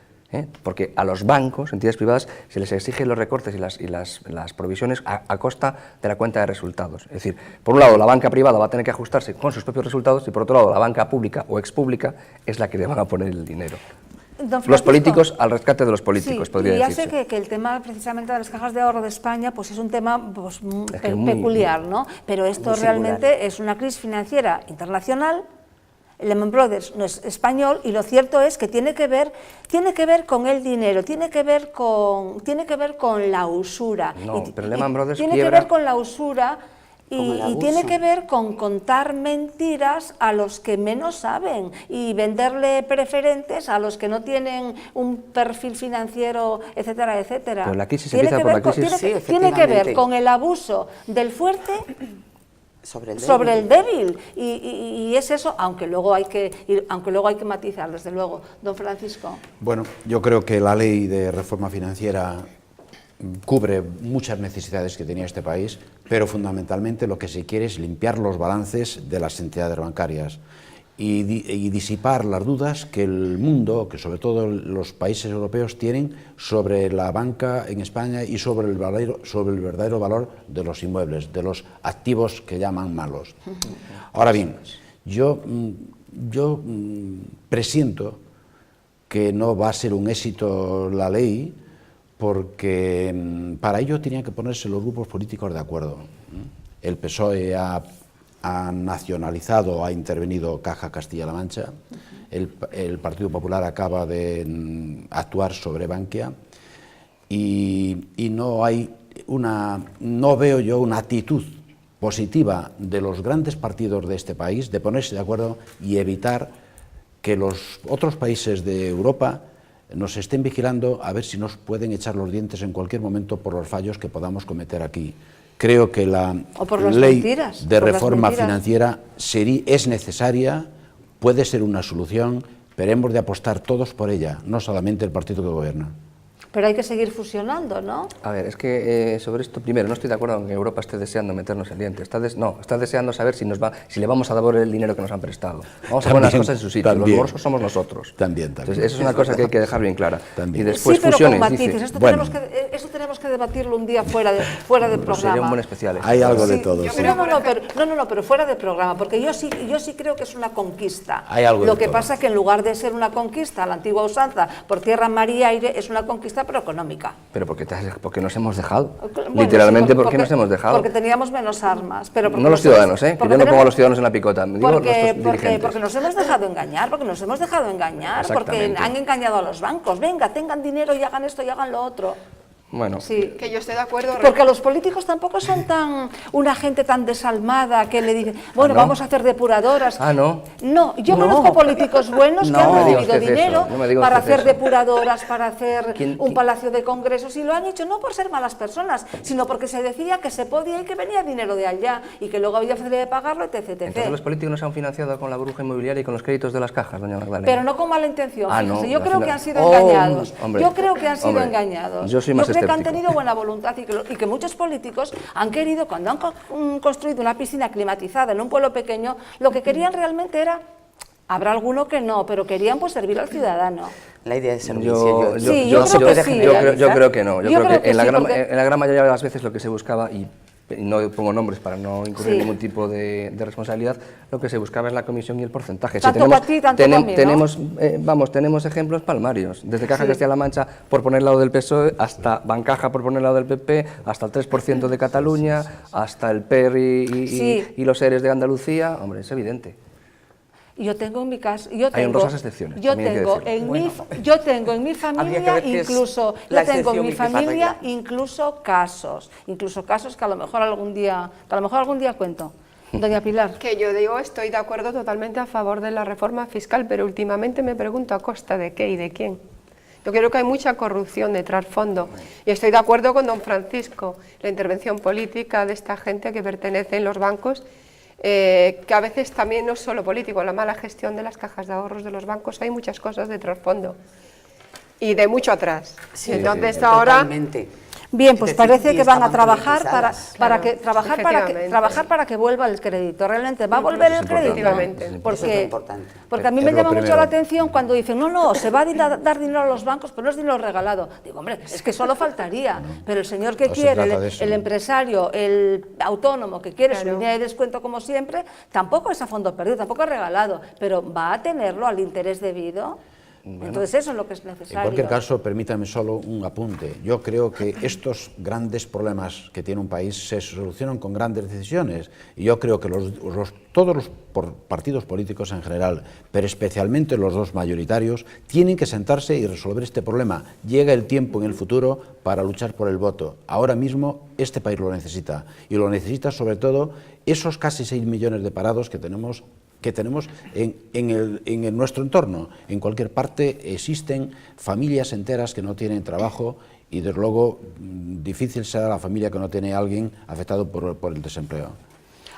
porque a los bancos, entidades privadas, se les exigen los recortes y las provisiones a costa de la cuenta de resultados. Es decir, por un lado la banca privada va a tener que ajustarse con sus propios resultados y por otro lado la banca pública o expública es la que le van a poner el dinero. Los políticos al rescate de los políticos, podría decirse. Y ya sé que el tema precisamente de las cajas de ahorro de España pues es un tema pues, muy peculiar, ¿no? Pero esto realmente es una crisis financiera internacional. Lehman Brothers no es español y lo cierto es que tiene que ver con el dinero, tiene que ver con la usura. No, pero Lehman Brothers tiene que ver con la usura y tiene que ver con contar mentiras a los que menos saben y venderle preferentes a los que no tienen un perfil financiero, etcétera, etcétera. Pero la crisis empieza por la crisis. Tiene que ver con el abuso del fuerte sobre el débil y es eso, aunque luego hay que matizar, desde luego. Don Francisco. Bueno, yo creo que la ley de reforma financiera cubre muchas necesidades que tenía este país, pero fundamentalmente lo que se quiere es limpiar los balances de las entidades bancarias y disipar las dudas que el mundo, que sobre todo los países europeos tienen sobre la banca en España y sobre el verdadero valor de los inmuebles, de los activos que llaman malos. Ahora bien, yo presiento que no va a ser un éxito la ley, porque para ello tenían que ponerse los grupos políticos de acuerdo. El PSOE ha nacionalizado, ha intervenido Caja Castilla-La Mancha, el Partido Popular acaba de actuar sobre Bankia y no veo yo una actitud positiva de los grandes partidos de este país de ponerse de acuerdo y evitar que los otros países de Europa nos estén vigilando a ver si nos pueden echar los dientes en cualquier momento por los fallos que podamos cometer aquí. Creo que la ley de reforma financiera es necesaria, puede ser una solución, pero hemos de apostar todos por ella, no solamente el partido que gobierna. Pero hay que seguir fusionando, ¿no? A ver, es que sobre esto, primero, no estoy de acuerdo en que Europa esté deseando meternos el diente. Está deseando saber si le vamos a devolver el dinero que nos han prestado. Vamos a poner las cosas en su sitio. Los morsos somos nosotros. También. Entonces, eso es una cosa que hay que dejar bien clara. También. Y después sí, pero fusiones. con matices. Esto tenemos que debatirlo un día fuera de programa. Sería un buen especial. Hay algo de todo. Pero fuera de programa, porque yo sí creo que es una conquista. Hay algo Lo de que todo. pasa es que en lugar de ser una conquista, la antigua usanza, por tierra, mar y aire, es una conquista pero económica. Pero porque nos hemos dejado. Bueno, Literalmente, sí, ¿por qué nos hemos dejado? Porque teníamos menos armas. Pero no los ciudadanos, que yo no pongo a los ciudadanos en la picota, digo nuestros dirigentes. Porque nos hemos dejado engañar, porque han engañado a los bancos. Venga, tengan dinero y hagan esto y hagan lo otro. Bueno, sí. Que yo estoy de acuerdo. Porque los políticos tampoco son una gente tan desalmada que le dicen, bueno, vamos a hacer depuradoras. No. No, yo conozco políticos buenos que han recibido dinero para hacer depuradoras, para hacer un palacio de congresos, y lo han hecho no por ser malas personas, sino porque se decía que se podía y que venía dinero de allá y que luego había facilidad de pagarlo, etc. Entonces los políticos nos han financiado con la burbuja inmobiliaria y con los créditos de las cajas, doña Magdalena. Pero no con mala intención, no, yo creo que han sido engañados. Yo creo que han sido engañados. Yo soy más escéptico. Que han tenido buena voluntad y que muchos políticos han querido, cuando han construido una piscina climatizada en un pueblo pequeño, lo que querían realmente era, habrá alguno que no, pero querían pues servir al ciudadano. La idea de servicio. Yo creo que no. Yo creo que en la gran mayoría de las veces lo que se buscaba, y no pongo nombres para no incurrir en ningún tipo de responsabilidad, lo que se buscaba es la comisión y el porcentaje. Tanto para ti, tanto para mí, ¿no? Tenemos ejemplos palmarios, desde Caja Castilla-La Mancha por poner el lado del PSOE, hasta Bancaja por poner el lado del PP, hasta el 3% de Cataluña, hasta el PER y los ERES de Andalucía. Hombre, es evidente. Yo tengo en mi caso, hay honrosas excepciones. Yo tengo en mi familia incluso casos que a lo mejor algún día cuento. Doña Pilar. Que yo digo, estoy de acuerdo totalmente a favor de la reforma fiscal, pero últimamente me pregunto a costa de qué y de quién. Yo creo que hay mucha corrupción de trasfondo y estoy de acuerdo con don Francisco, la intervención política de esta gente que pertenece en los bancos, que a veces también no es solo político, la mala gestión de las cajas de ahorros de los bancos, hay muchas cosas de trasfondo y de mucho atrás. Sí, entonces ahora... Totalmente. Bien, pues Es decir, parece y que van a estaban trabajar politizadas. trabajar para que vuelva el crédito. Realmente va a volver el crédito. Efectivamente. Eso es lo Porque, importante. porque a mí me Es lo llama mucho primero. la atención cuando dicen, no, se va a dar dinero a los bancos, pero no es dinero regalado. Digo, hombre, es que solo faltaría. Pero el señor que No se quiere, trata de eso. el empresario, el autónomo que quiere su Claro. línea de descuento como siempre, tampoco es a fondo perdido, tampoco es regalado, pero va a tenerlo al interés debido. Entonces eso es lo que es necesario. En cualquier caso, permítame solo un apunte. Yo creo que estos grandes problemas que tiene un país se solucionan con grandes decisiones. Y yo creo que todos los partidos políticos en general, pero especialmente los dos mayoritarios, tienen que sentarse y resolver este problema. Llega el tiempo en el futuro para luchar por el voto. Ahora mismo este país lo necesita. Y lo necesita sobre todo esos casi 6 millones de parados que tenemos en nuestro entorno. En cualquier parte existen familias enteras que no tienen trabajo y desde luego difícil será la familia que no tiene a alguien afectado por el desempleo.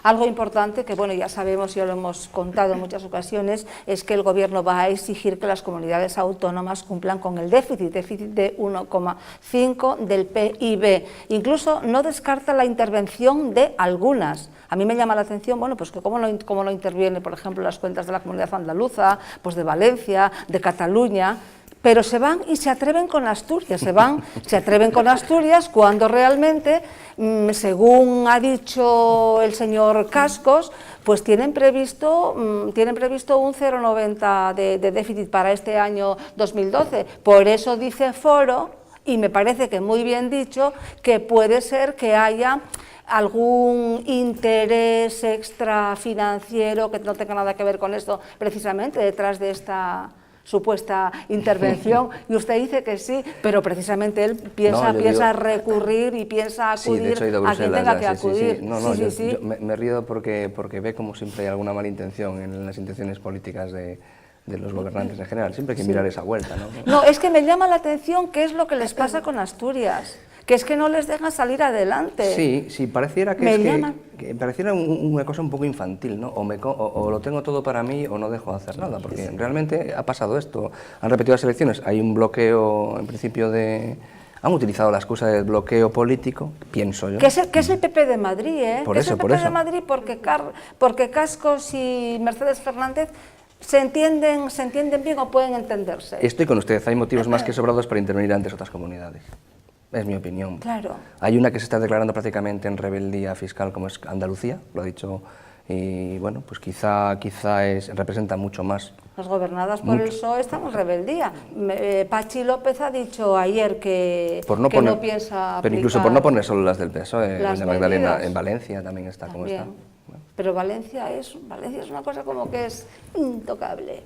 Algo importante que, bueno, ya sabemos, ya lo hemos contado en muchas ocasiones, es que el Gobierno va a exigir que las comunidades autónomas cumplan con el déficit de 1,5 del PIB. Incluso no descarta la intervención de algunas. A mí me llama la atención, bueno, pues que cómo no interviene, por ejemplo, las cuentas de la Comunidad Andaluza, pues de Valencia, de Cataluña. Pero se van y se atreven con Asturias, se atreven con Asturias cuando realmente, según ha dicho el señor Cascos, pues tienen previsto un 0,90 de déficit para este año 2012. Por eso dice Foro, y me parece que muy bien dicho, que puede ser que haya algún interés extrafinanciero que no tenga nada que ver con esto, precisamente detrás de esta supuesta intervención, y usted dice que sí, pero precisamente él piensa recurrir y piensa acudir sí, de hecho, he ido a quien tenga que sí, acudir. Yo me río porque ve como siempre hay alguna mala intención en las intenciones políticas de los gobernantes en general. Siempre hay que mirar esa vuelta, ¿no? No, es que me llama la atención qué es lo que les pasa con Asturias, que es que no les dejan salir adelante. Sí, pareciera que pareciera una cosa un poco infantil, ¿no? O lo tengo todo para mí o no dejo de hacer nada, porque realmente ha pasado esto. Han repetido las elecciones, hay un bloqueo en principio Han utilizado la excusa del bloqueo político, pienso yo. Que es el PP de Madrid, ¿eh? Por Que eso, es el por PP eso. de Madrid porque Cascos y Mercedes Fernández se entienden bien o pueden entenderse. Estoy con usted, hay motivos más que sobrados para intervenir antes otras comunidades. Es mi opinión. Claro. Hay una que se está declarando prácticamente en rebeldía fiscal, como es Andalucía, lo ha dicho, y bueno, pues quizá representa mucho más. Las gobernadas por el PSOE están en rebeldía. Pachi López ha dicho ayer que no piensa pero incluso aplicar por no poner solo las del PSOE, las doña Magdalena, medidas. en Valencia también está como está. También. Pero Valencia es una cosa como que es intocable.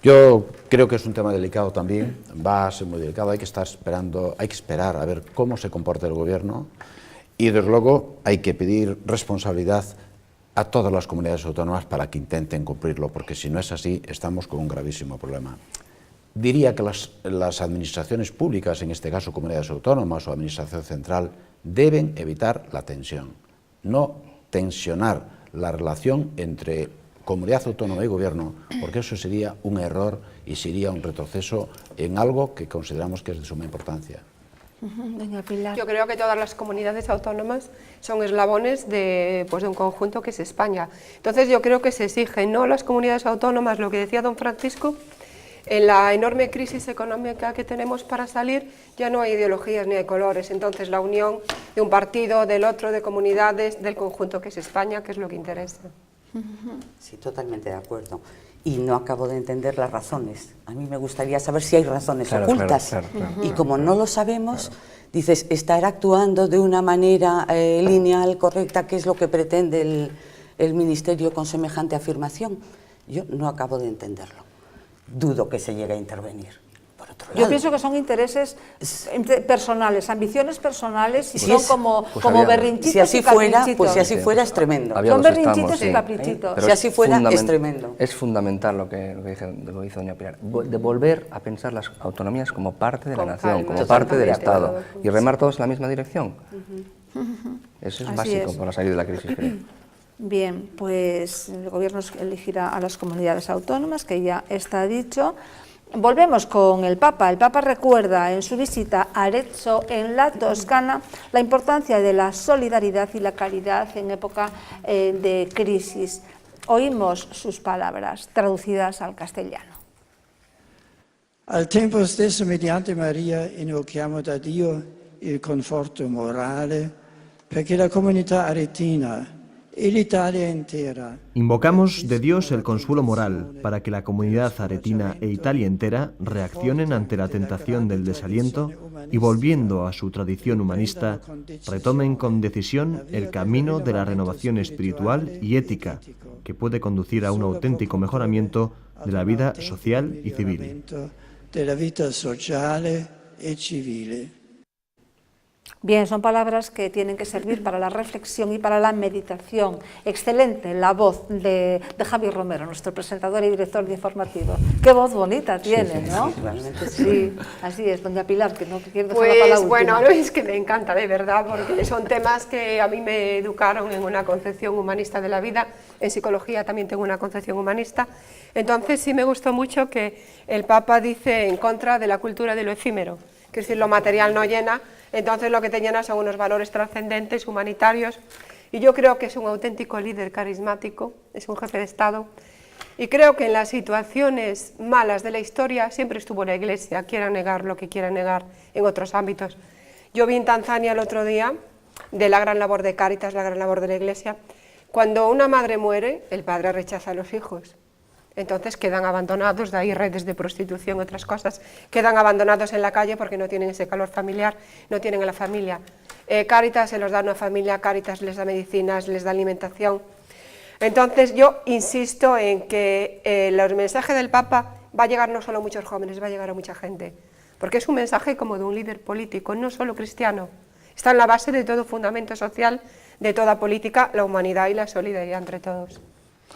Yo creo que es un tema delicado también, va a ser muy delicado, hay que esperar a ver cómo se comporta el gobierno y desde luego hay que pedir responsabilidad a todas las comunidades autónomas para que intenten cumplirlo, porque si no es así estamos con un gravísimo problema. Diría que las administraciones públicas, en este caso comunidades autónomas o administración central, deben evitar la tensión, no tensionar la relación entre comunidad autónoma y gobierno, porque eso sería un error y sería un retroceso en algo que consideramos que es de suma importancia. Doña Pilar. Yo creo que todas las comunidades autónomas son eslabones de un conjunto que es España. Entonces yo creo que se exige, no las comunidades autónomas, lo que decía don Francisco, en la enorme crisis económica que tenemos para salir, ya no hay ideologías ni hay colores, entonces la unión de un partido, del otro, de comunidades, del conjunto que es España, que es lo que interesa. Sí, totalmente de acuerdo. Y no acabo de entender las razones. A mí me gustaría saber si hay razones ocultas. Claro. Y como no lo sabemos, dices, estará actuando de una manera lineal, correcta, ¿qué es lo que pretende el Ministerio con semejante afirmación? Yo no acabo de entenderlo. Dudo que se llegue a intervenir. Por otro Yo lado, pienso que son intereses personales, ambiciones personales y Si son es- como había- berrinchitos si así y fuera, caprichitos. pues si así fuera es tremendo. Había Son dos berrinchitos extremos, y caprichitos. Pero Si es así fuera, es fundamen- tremendo. Es fundamental lo que dice doña Pilar, de volver a pensar las autonomías como parte de la Con nación, calma, como parte del totalmente. Estado, y remar todos en la misma dirección. Eso es Así básico es. para salir de la crisis, creo. Bien, pues el Gobierno elegirá a las comunidades autónomas, que ya está dicho. Volvemos con el Papa. El Papa recuerda en su visita a Arezzo, en la Toscana, la importancia de la solidaridad y la caridad en época de crisis. Oímos sus palabras, traducidas al castellano. Al tempo stesso, mediante Maria, invochiamo da Dio il conforto morale perché la comunità aretina e l'Italia intera. Invocamos de Dios el consuelo moral para que la comunidad aretina e Italia entera reaccionen ante la tentación del desaliento y, volviendo a su tradición humanista, retomen con decisión el camino de la renovación espiritual y ética que puede conducir a un auténtico mejoramiento de la vida social y civil. Della vita sociale e civile. Bien, son palabras que tienen que servir para la reflexión y para la meditación. Excelente la voz de Javi Romero, nuestro presentador y director de informativo. Qué voz bonita tiene, ¿no? Sí, así es, doña Pilar, que no quiero dejarla para la Pues última. bueno, no, es que me encanta, de verdad, porque son temas que a mí me educaron en una concepción humanista de la vida. En psicología también tengo una concepción humanista. Entonces sí me gustó mucho que el Papa dice en contra de la cultura de lo efímero, que es decir, lo material no llena, entonces lo que te llena son unos valores trascendentes, humanitarios, y yo creo que es un auténtico líder carismático, es un jefe de Estado, y creo que en las situaciones malas de la historia siempre estuvo la Iglesia, quiera negar lo que quiera negar en otros ámbitos. Yo vi en Tanzania el otro día de la gran labor de Cáritas, la gran labor de la Iglesia. Cuando una madre muere, el padre rechaza a los hijos. Entonces quedan abandonados, de ahí redes de prostitución, otras cosas, quedan abandonados en la calle porque no tienen ese calor familiar, no tienen a la familia. Cáritas se los da a una familia, Cáritas les da medicinas, les da alimentación. Entonces yo insisto en que el mensaje del Papa va a llegar no solo a muchos jóvenes, va a llegar a mucha gente, porque es un mensaje como de un líder político, no solo cristiano. Está en la base de todo fundamento social, de toda política, la humanidad y la solidaridad entre todos.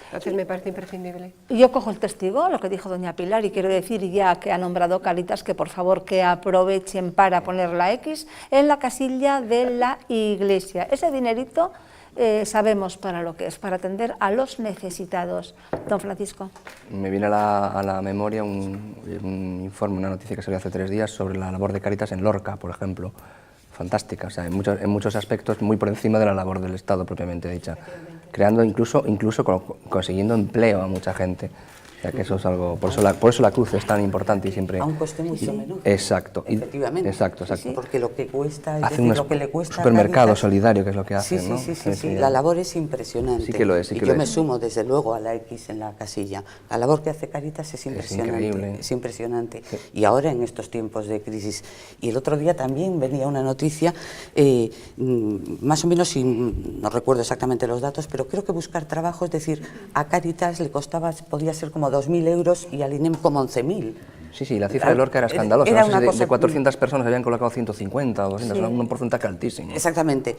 Entonces me parece imprescindible. Yo cojo el testigo, lo que dijo doña Pilar, y quiero decir, ya que ha nombrado Cáritas, que por favor que aprovechen para poner la X en la casilla de la Iglesia. Ese dinerito sabemos para lo que es, para atender a los necesitados. Don Francisco. Me viene a la memoria un informe, una noticia que salió hace 3 días sobre la labor de Cáritas en Lorca, por ejemplo. Fantástica, o sea, en muchos aspectos muy por encima de la labor del Estado propiamente dicha, creando incluso consiguiendo empleo a mucha gente. O sea, que eso es algo, por eso la cruz es tan importante y siempre... A un coste mucho menor. Exacto. Efectivamente. Exacto. Porque lo que cuesta, es Hace decir, un lo que le cuesta... supermercado Cáritas, solidario, que es lo que hace, sí, ¿no? Sí, la labor es impresionante. Sí que lo es, sí y que yo lo me es. sumo, desde luego, a la X en la casilla. La labor que hace Cáritas es impresionante. increíble. Es impresionante. Sí. Y ahora en estos tiempos de crisis. Y el otro día también venía una noticia, más o menos, no recuerdo exactamente los datos, pero creo que buscar trabajo, es decir, a Cáritas le costaba, podía ser como 2.000 euros y al INEM como 11.000. Sí, la cifra de Lorca era escandalosa. Era no sé una si de 400 personas habían colocado 150 o 200, sí. Un porcentaje altísimo. Exactamente.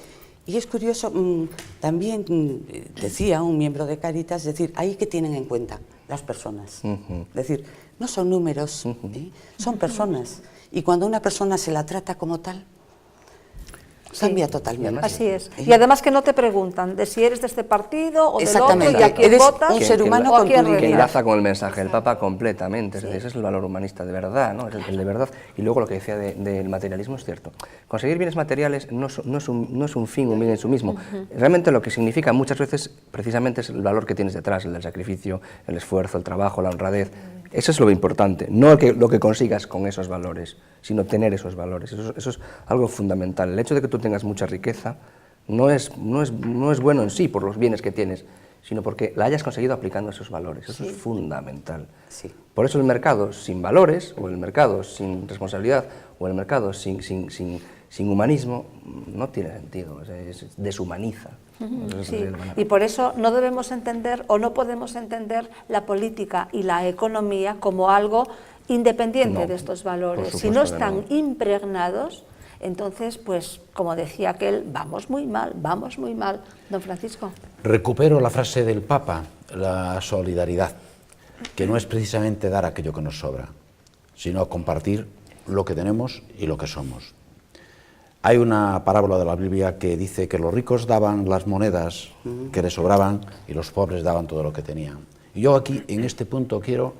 Y es curioso, también decía un miembro de Cáritas, es decir, ahí que tienen en cuenta las personas. Es decir, no son números, son personas. Y cuando una persona se la trata como tal, cambia totalmente. Así es. Y además que no te preguntan de si eres de este partido o del otro y a quién eres votas. Un ser humano o a quién que enlaza con el mensaje del Papa completamente. Sí. Ese es el valor humanista de verdad, ¿no? El de verdad. Y luego lo que decía del materialismo es cierto. Conseguir bienes materiales no es un fin, un bien en sí mismo. Realmente lo que significa muchas veces precisamente es el valor que tienes detrás, el del sacrificio, el esfuerzo, el trabajo, la honradez. Eso es lo importante, no lo que consigas con esos valores, sino tener esos valores. Eso es algo fundamental. El hecho de que tú tengas mucha riqueza no es bueno en sí por los bienes que tienes, sino porque la hayas conseguido aplicando esos valores. Eso es fundamental. Sí. Por eso el mercado sin valores, o el mercado sin responsabilidad, o el mercado sin humanismo, no tiene sentido, deshumaniza. Sí. Y por eso no debemos entender o no podemos entender la política y la economía como algo independiente de estos valores, si no están no. impregnados, entonces, pues, como decía aquel, vamos muy mal, don Francisco. Recupero la frase del Papa, la solidaridad, que no es precisamente dar aquello que nos sobra, sino compartir lo que tenemos y lo que somos. Hay una parábola de la Biblia que dice que los ricos daban las monedas que les sobraban y los pobres daban todo lo que tenían. Y yo aquí, en este punto, quiero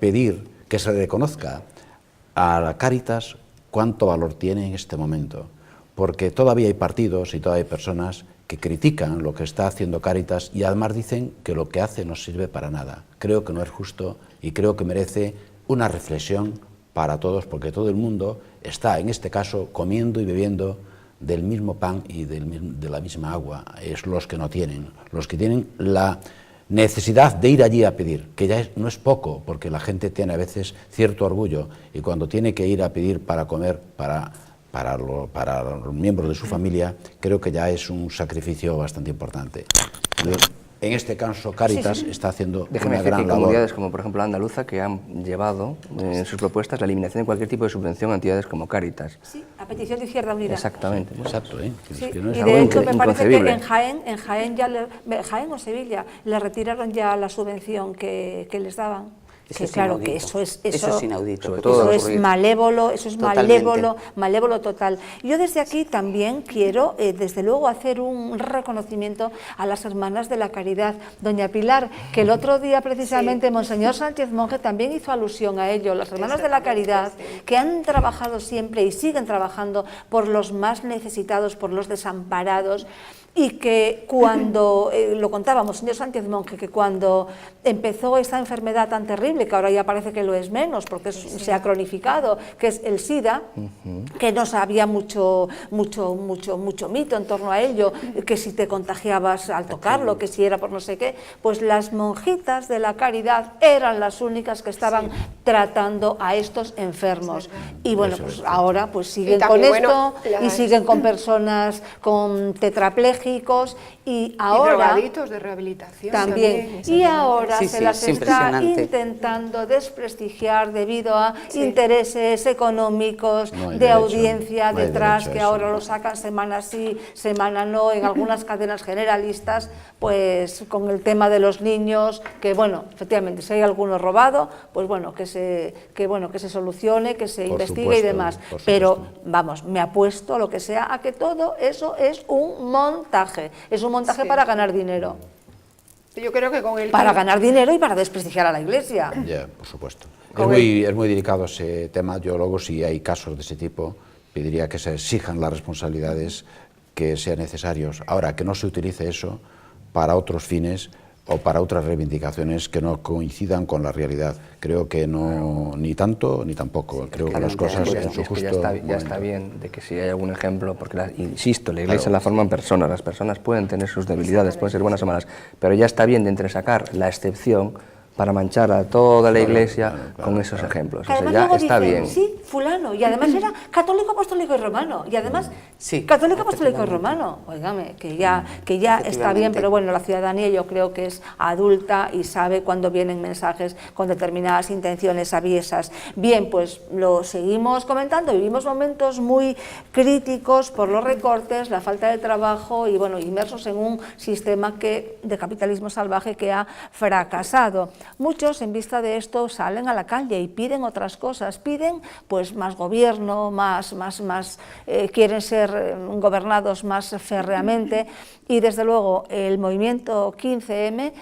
pedir que se reconozca a la Cáritas cuánto valor tiene en este momento, porque todavía hay partidos y todavía hay personas que critican lo que está haciendo Cáritas y además dicen que lo que hace no sirve para nada. Creo que no es justo y creo que merece una reflexión para todos, porque todo el mundo está, en este caso, comiendo y bebiendo del mismo pan y de la misma agua. Es los que no tienen, los que tienen la necesidad de ir allí a pedir, que ya no es poco, porque la gente tiene a veces cierto orgullo y cuando tiene que ir a pedir para comer para los miembros de su familia, creo que ya es un sacrificio bastante importante. En este caso, Cáritas está haciendo una gran labor. Comunidades como, por ejemplo, la andaluza, que han llevado en sus propuestas la eliminación de cualquier tipo de subvención a entidades como Cáritas. Sí, a petición de Izquierda Unida. Exactamente. Exacto, ¿eh? Sí. Que no es Y algo de hecho me parece que inconcebible. en Jaén o Sevilla le retiraron ya la subvención que les daban. Eso Que es claro, inaudito. que eso es inaudito. Sobre Eso todo es malévolo, Totalmente. malévolo total. Yo desde aquí también quiero, desde luego, hacer un reconocimiento a las hermanas de la Caridad. Doña Pilar, que el otro día precisamente Monseñor Sánchez Monje también hizo alusión a ello. Las hermanas de la Caridad, que han trabajado siempre y siguen trabajando por los más necesitados, por los desamparados, y que cuando, lo contábamos, señor Sánchez Monje, que cuando empezó esta enfermedad tan terrible, que ahora ya parece que lo es menos, porque se ha cronificado, que es el SIDA, que no había mucho mito en torno a ello, que si te contagiabas al tocarlo, que si era por no sé qué, pues las monjitas de la Caridad eran las únicas que estaban tratando a estos enfermos. Y bueno, pues ahora pues siguen con esto, y siguen con personas con tetraplegia, y ahora drogaditos de rehabilitación también. Y ahora Sí, se sí, las es está impresionante. intentando desprestigiar debido a intereses económicos, No hay de derecho, audiencia no hay detrás, derecho a que eso. ahora lo sacan semana sí, semana no, en algunas cadenas generalistas, pues con el tema de los niños, que bueno, efectivamente, si hay alguno robado, pues bueno, que se solucione, que se Por investigue y supuesto, demás. por Pero supuesto. vamos, me apuesto a lo que sea a que todo eso es un montaje. Es un montaje para ganar dinero. Yo creo que con el... Para ganar dinero y para desprestigiar a la Iglesia. Ya, por supuesto. Con Es muy delicado ese tema. Yo luego, si hay casos de ese tipo, pediría que se exijan las responsabilidades que sean necesarios. Ahora, que no se utilice eso para otros fines o para otras reivindicaciones que no coincidan con la realidad. Creo que no, ni tanto ni tampoco. Creo que las cosas en su Es que justo ya está momento. bien de que si hay algún ejemplo, porque insisto, la Iglesia la forman personas, las personas pueden tener sus debilidades, pueden ser buenas o malas, pero ya está bien de entresacar la excepción para manchar a toda la Iglesia con esos ejemplos. Que O sea, además ya luego está dicen, bien. sí, fulano, y además era católico, apostólico y romano, y además Sí, católico, apostólico y efectivamente. romano. Óigame, que ya está bien, Efectivamente. pero bueno, la ciudadanía yo creo que es adulta y sabe cuando vienen mensajes con determinadas intenciones aviesas. Bien, pues lo seguimos comentando, vivimos momentos muy críticos por los recortes, la falta de trabajo y bueno, inmersos en un sistema de capitalismo salvaje que ha fracasado. Muchos en vista de esto salen a la calle y piden otras cosas, piden pues más gobierno, quieren ser gobernados más férreamente y desde luego el movimiento 15M,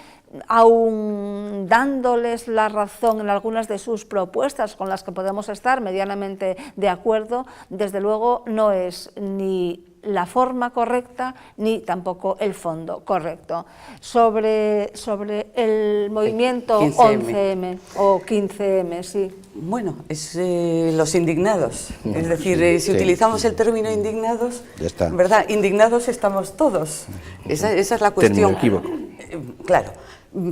aun dándoles la razón en algunas de sus propuestas con las que podemos estar medianamente de acuerdo, desde luego no es ni la forma correcta ni tampoco el fondo correcto. Sobre el movimiento 11M o 15M, sí. Bueno, es los indignados, es decir, si utilizamos el término indignados, Ya está. ¿verdad? Indignados estamos todos, esa es la cuestión. Término equívoco. Claro,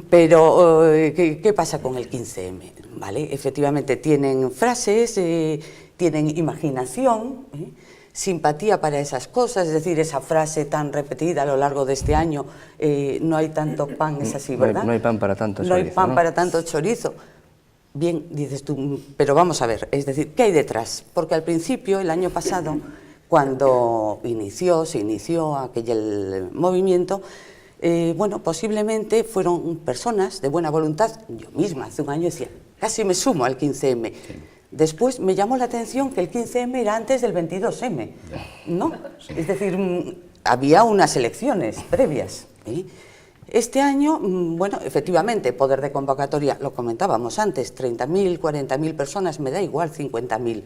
pero ¿qué pasa con el 15M? ¿Vale? Efectivamente tienen frases, tienen imaginación, simpatía para esas cosas, es decir, esa frase tan repetida a lo largo de este año, no hay tanto pan, es así, ¿verdad? No hay pan para tanto No hay chorizo, pan ¿no? para tanto chorizo. Bien, dices tú, pero vamos a ver, es decir, ¿qué hay detrás? Porque al principio, el año pasado, cuando se inició aquel movimiento, bueno, posiblemente fueron personas de buena voluntad. Yo misma hace un año decía, casi me sumo al 15M. Después me llamó la atención que el 15M era antes del 22M, ¿no? Es decir, había unas elecciones previas. Este año, bueno, efectivamente, poder de convocatoria, lo comentábamos antes, 30.000, 40.000 personas, me da igual, 50.000.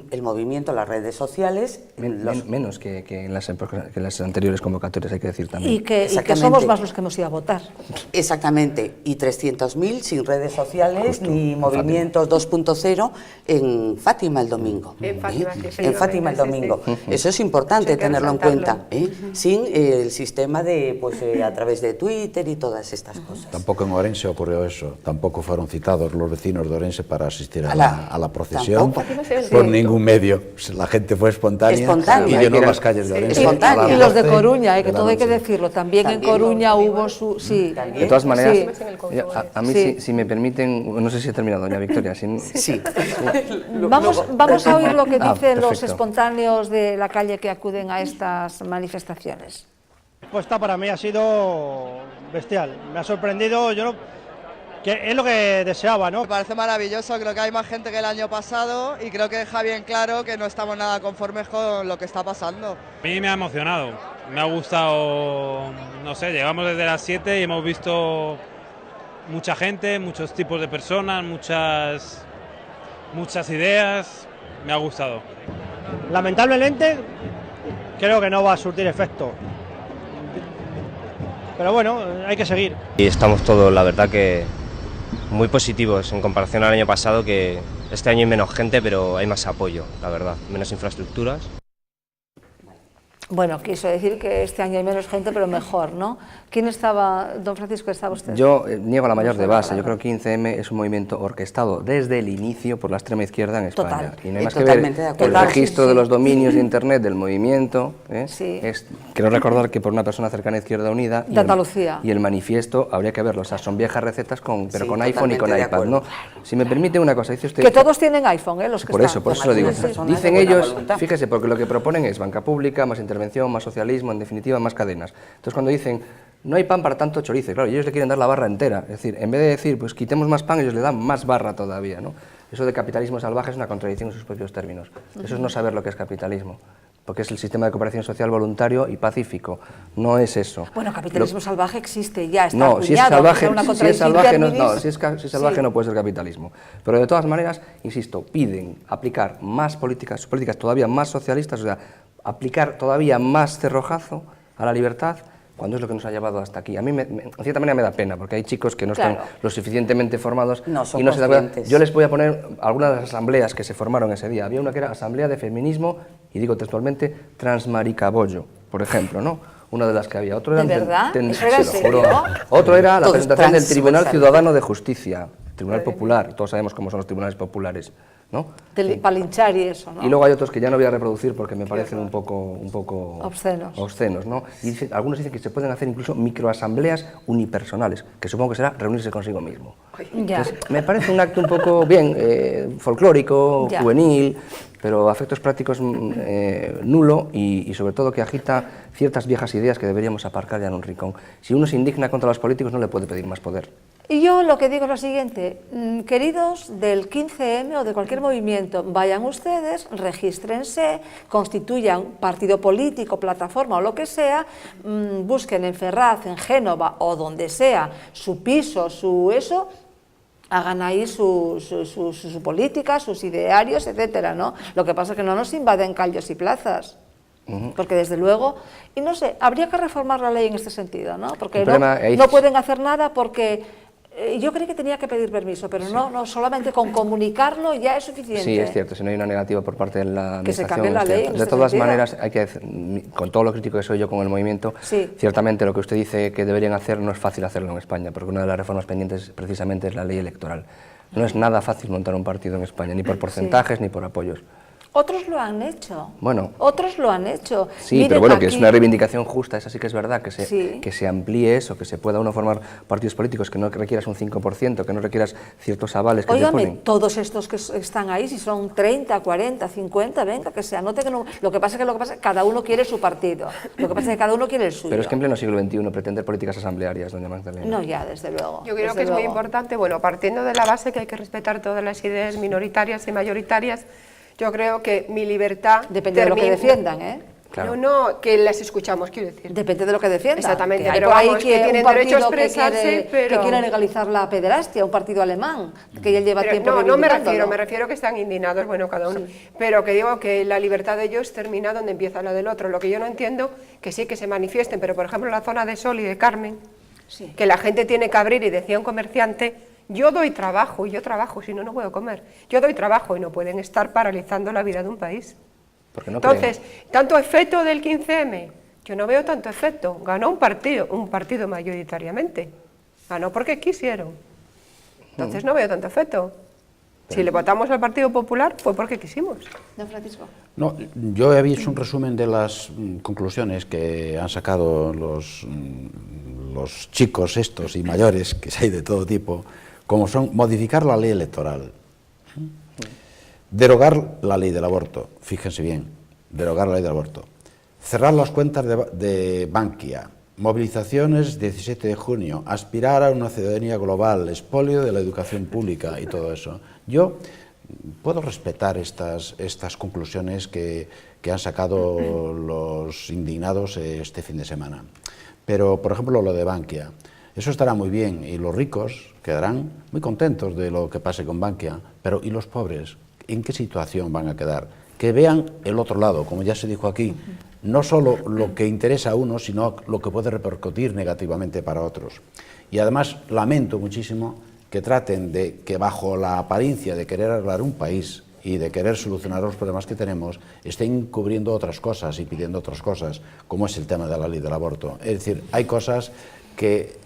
El movimiento, las redes sociales... Menos que en las anteriores convocatorias, hay que decir también. Y que somos más los que hemos ido a votar. Exactamente, y 300.000 sin redes sociales ni movimientos 2.0 en Fátima el domingo. En Fátima, sí, en Fátima el domingo. Eso es importante tenerlo en cuenta, sin el sistema de, pues, a través de Twitter y todas estas cosas. Tampoco en Orense ocurrió eso, tampoco fueron citados los vecinos de Orense para asistir a la procesión por ningún medio. La gente fue espontánea y llenó las calles de Orense. Y los de Coruña, que todo hay que decirlo, también en Coruña hubo su... Sí. De todas maneras, a mí si me permiten, no sé si he terminado, doña Victoria. Sí. Vamos a oír lo que dicen los espontáneos de la calle que acuden a estas manifestaciones. La respuesta para mí ha sido bestial, me ha sorprendido, que es lo que deseaba, ¿no? Me parece maravilloso, creo que hay más gente que el año pasado y creo que deja bien claro que no estamos nada conformes con lo que está pasando. A mí me ha emocionado, me ha gustado, no sé, llegamos desde las 7 y hemos visto mucha gente, muchos tipos de personas, muchas ideas, me ha gustado. Lamentablemente creo que no va a surtir efecto. Pero bueno, hay que seguir. Y estamos todos, la verdad, que muy positivos en comparación al año pasado, que este año hay menos gente, pero hay más apoyo, la verdad, menos infraestructuras. Bueno, quiso decir que este año hay menos gente, pero mejor, ¿no? ¿Quién estaba, don Francisco, estaba usted? Yo niego la mayor de base. Yo creo que 15M es un movimiento orquestado desde el inicio por la extrema izquierda en España. Total. Y no hay más que ver el registro de los dominios de Internet del movimiento. Quiero recordar que por una persona cercana a Izquierda Unida de Andalucía. Y el manifiesto habría que verlo. O sea, son viejas recetas, pero con iPhone y con iPad, ¿no? Si me permite una cosa, dice usted... Que todos tienen iPhone, los que por están. Por eso lo digo. Dicen ellos, fíjese, porque lo que proponen es banca pública, más intervención, más socialismo, en definitiva, más cadenas. Entonces, cuando dicen, no hay pan para tanto chorizo, claro, ellos le quieren dar la barra entera. Es decir, en vez de decir, pues quitemos más pan, ellos le dan más barra todavía, ¿no? Eso de capitalismo salvaje es una contradicción en sus propios términos. Eso es no saber lo que es capitalismo, porque es el sistema de cooperación social voluntario y pacífico. No es eso. Bueno, capitalismo salvaje existe, ya está no, acuñado, si es salvaje, si es salvaje no puede ser capitalismo. Pero de todas maneras, insisto, piden aplicar más políticas todavía más socialistas, o sea, aplicar todavía más cerrojazo a la libertad, cuando es lo que nos ha llevado hasta aquí. A mí, en cierta manera, me da pena, porque hay chicos que no están lo suficientemente formados y no se dan cuenta. Yo les voy a poner algunas de las asambleas que se formaron ese día. Había una que era Asamblea de Feminismo, y digo textualmente, Transmaricabollo, por ejemplo, ¿no? Una de las que había. Otro era, ¿de verdad? ¿Eso era serio? Otro era la presentación del Tribunal Ciudadano de Justicia, Tribunal Popular. Todos sabemos cómo son los tribunales populares, ¿no? Para linchar y eso, ¿no? Y luego hay otros que ya no voy a reproducir porque me parecen un poco obscenos, ¿no? Y algunos dicen que se pueden hacer incluso microasambleas unipersonales, que supongo que será reunirse consigo mismo. Entonces, me parece un acto un poco bien folclórico, juvenil, pero a efectos prácticos nulo y sobre todo que agita ciertas viejas ideas que deberíamos aparcar ya en un rincón. Si uno se indigna contra los políticos no le puede pedir más poder. Y yo lo que digo es lo siguiente, queridos del 15M o de cualquier movimiento, vayan ustedes, regístrense, constituyan partido político, plataforma o lo que sea, busquen en Ferraz, en Génova o donde sea su piso, su eso, hagan ahí su política, sus idearios, etcétera, ¿no? Lo que pasa es que no nos invaden calles y plazas. Porque desde luego, y no sé, habría que reformar la ley en este sentido, ¿no? Porque no pueden hacer nada porque... Yo creí que tenía que pedir permiso, pero no, solamente con comunicarlo ya es suficiente. Sí, es cierto, si no hay una negativa por parte de la administración. Que se cambie la ley. De todas maneras, hay que, con todo lo crítico que soy yo con el movimiento, ciertamente lo que usted dice que deberían hacer no es fácil hacerlo en España, porque una de las reformas pendientes precisamente es la ley electoral. No es nada fácil montar un partido en España, ni por porcentajes ni por apoyos. Otros lo han hecho. Bueno. Otros lo han hecho. Sí, Miren pero bueno, que aquí. es una reivindicación justa, esa sí que es verdad, que Sí. se amplíe eso, que se pueda uno formar partidos políticos, que no requieras un 5%, que no requieras ciertos avales que te Óigame, ponen. todos estos que están ahí, si son 30, 40, 50, venga, que se anote que no. Lo que pasa es que cada uno quiere su partido. Lo que pasa es que cada uno quiere el suyo. Pero es que en pleno siglo XXI pretender políticas asamblearias, doña Magdalena. No, ya, desde luego. Yo creo desde que es muy luego. importante, bueno, partiendo de la base que hay que respetar todas las ideas minoritarias y mayoritarias, yo creo que mi libertad Depende de lo que defiendan, ¿eh? Claro. No, que las escuchamos, quiero decir. Depende de lo que defiendan. Exactamente, Que hay pero por ahí vamos, que tienen un derecho a partido expresarse, pero... que quiere legalizar la pederastia, un partido alemán, que ya lleva Pero tiempo no me reivindicándolo. refiero que están indignados, bueno, cada uno. Pero que digo que la libertad de ellos termina donde empieza la del otro. Lo que yo no entiendo, que sí que se manifiesten, pero por ejemplo en la zona de Sol y de Carmen, Sí. que la gente tiene que abrir y decía un comerciante, yo doy trabajo y yo trabajo, si no, no puedo comer. Yo doy trabajo y no pueden estar paralizando la vida de un país. Porque no Entonces, tanto efecto del 15M, yo no veo tanto efecto. Ganó un partido mayoritariamente. Ganó porque quisieron. Entonces no veo tanto efecto. Si le votamos al Partido Popular fue porque quisimos. Don Francisco. No, yo he visto un resumen de las conclusiones que han sacado los chicos estos y mayores, que hay de todo tipo, como son modificar la ley electoral, derogar la ley del aborto, fíjense bien, derogar la ley del aborto, cerrar las cuentas de Bankia, movilizaciones 17 de junio, aspirar a una ciudadanía global, expolio de la educación pública y todo eso. Yo puedo respetar estas conclusiones que han sacado los indignados este fin de semana, pero por ejemplo lo de Bankia, eso estará muy bien y los ricos quedarán muy contentos de lo que pase con Bankia, pero ¿y los pobres? ¿En qué situación van a quedar? Que vean el otro lado, como ya se dijo aquí, no solo lo que interesa a unos, sino lo que puede repercutir negativamente para otros. Y además lamento muchísimo que traten de que bajo la apariencia de querer arreglar un país y de querer solucionar los problemas que tenemos, estén cubriendo otras cosas y pidiendo otras cosas, como es el tema de la ley del aborto. Es decir, hay cosas que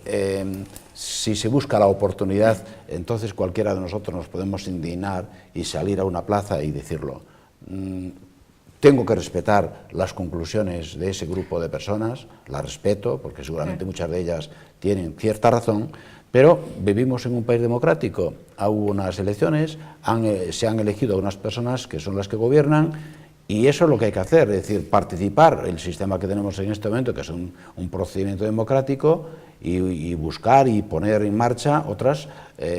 si se busca la oportunidad, entonces cualquiera de nosotros nos podemos indignar y salir a una plaza y decirlo. Tengo que respetar las conclusiones de ese grupo de personas, las respeto, porque seguramente muchas de ellas tienen cierta razón, pero vivimos en un país democrático. Hubo unas elecciones, se han elegido unas personas que son las que gobiernan, y eso es lo que hay que hacer, es decir, participar el sistema que tenemos en este momento, que es un procedimiento democrático, y buscar y poner en marcha otras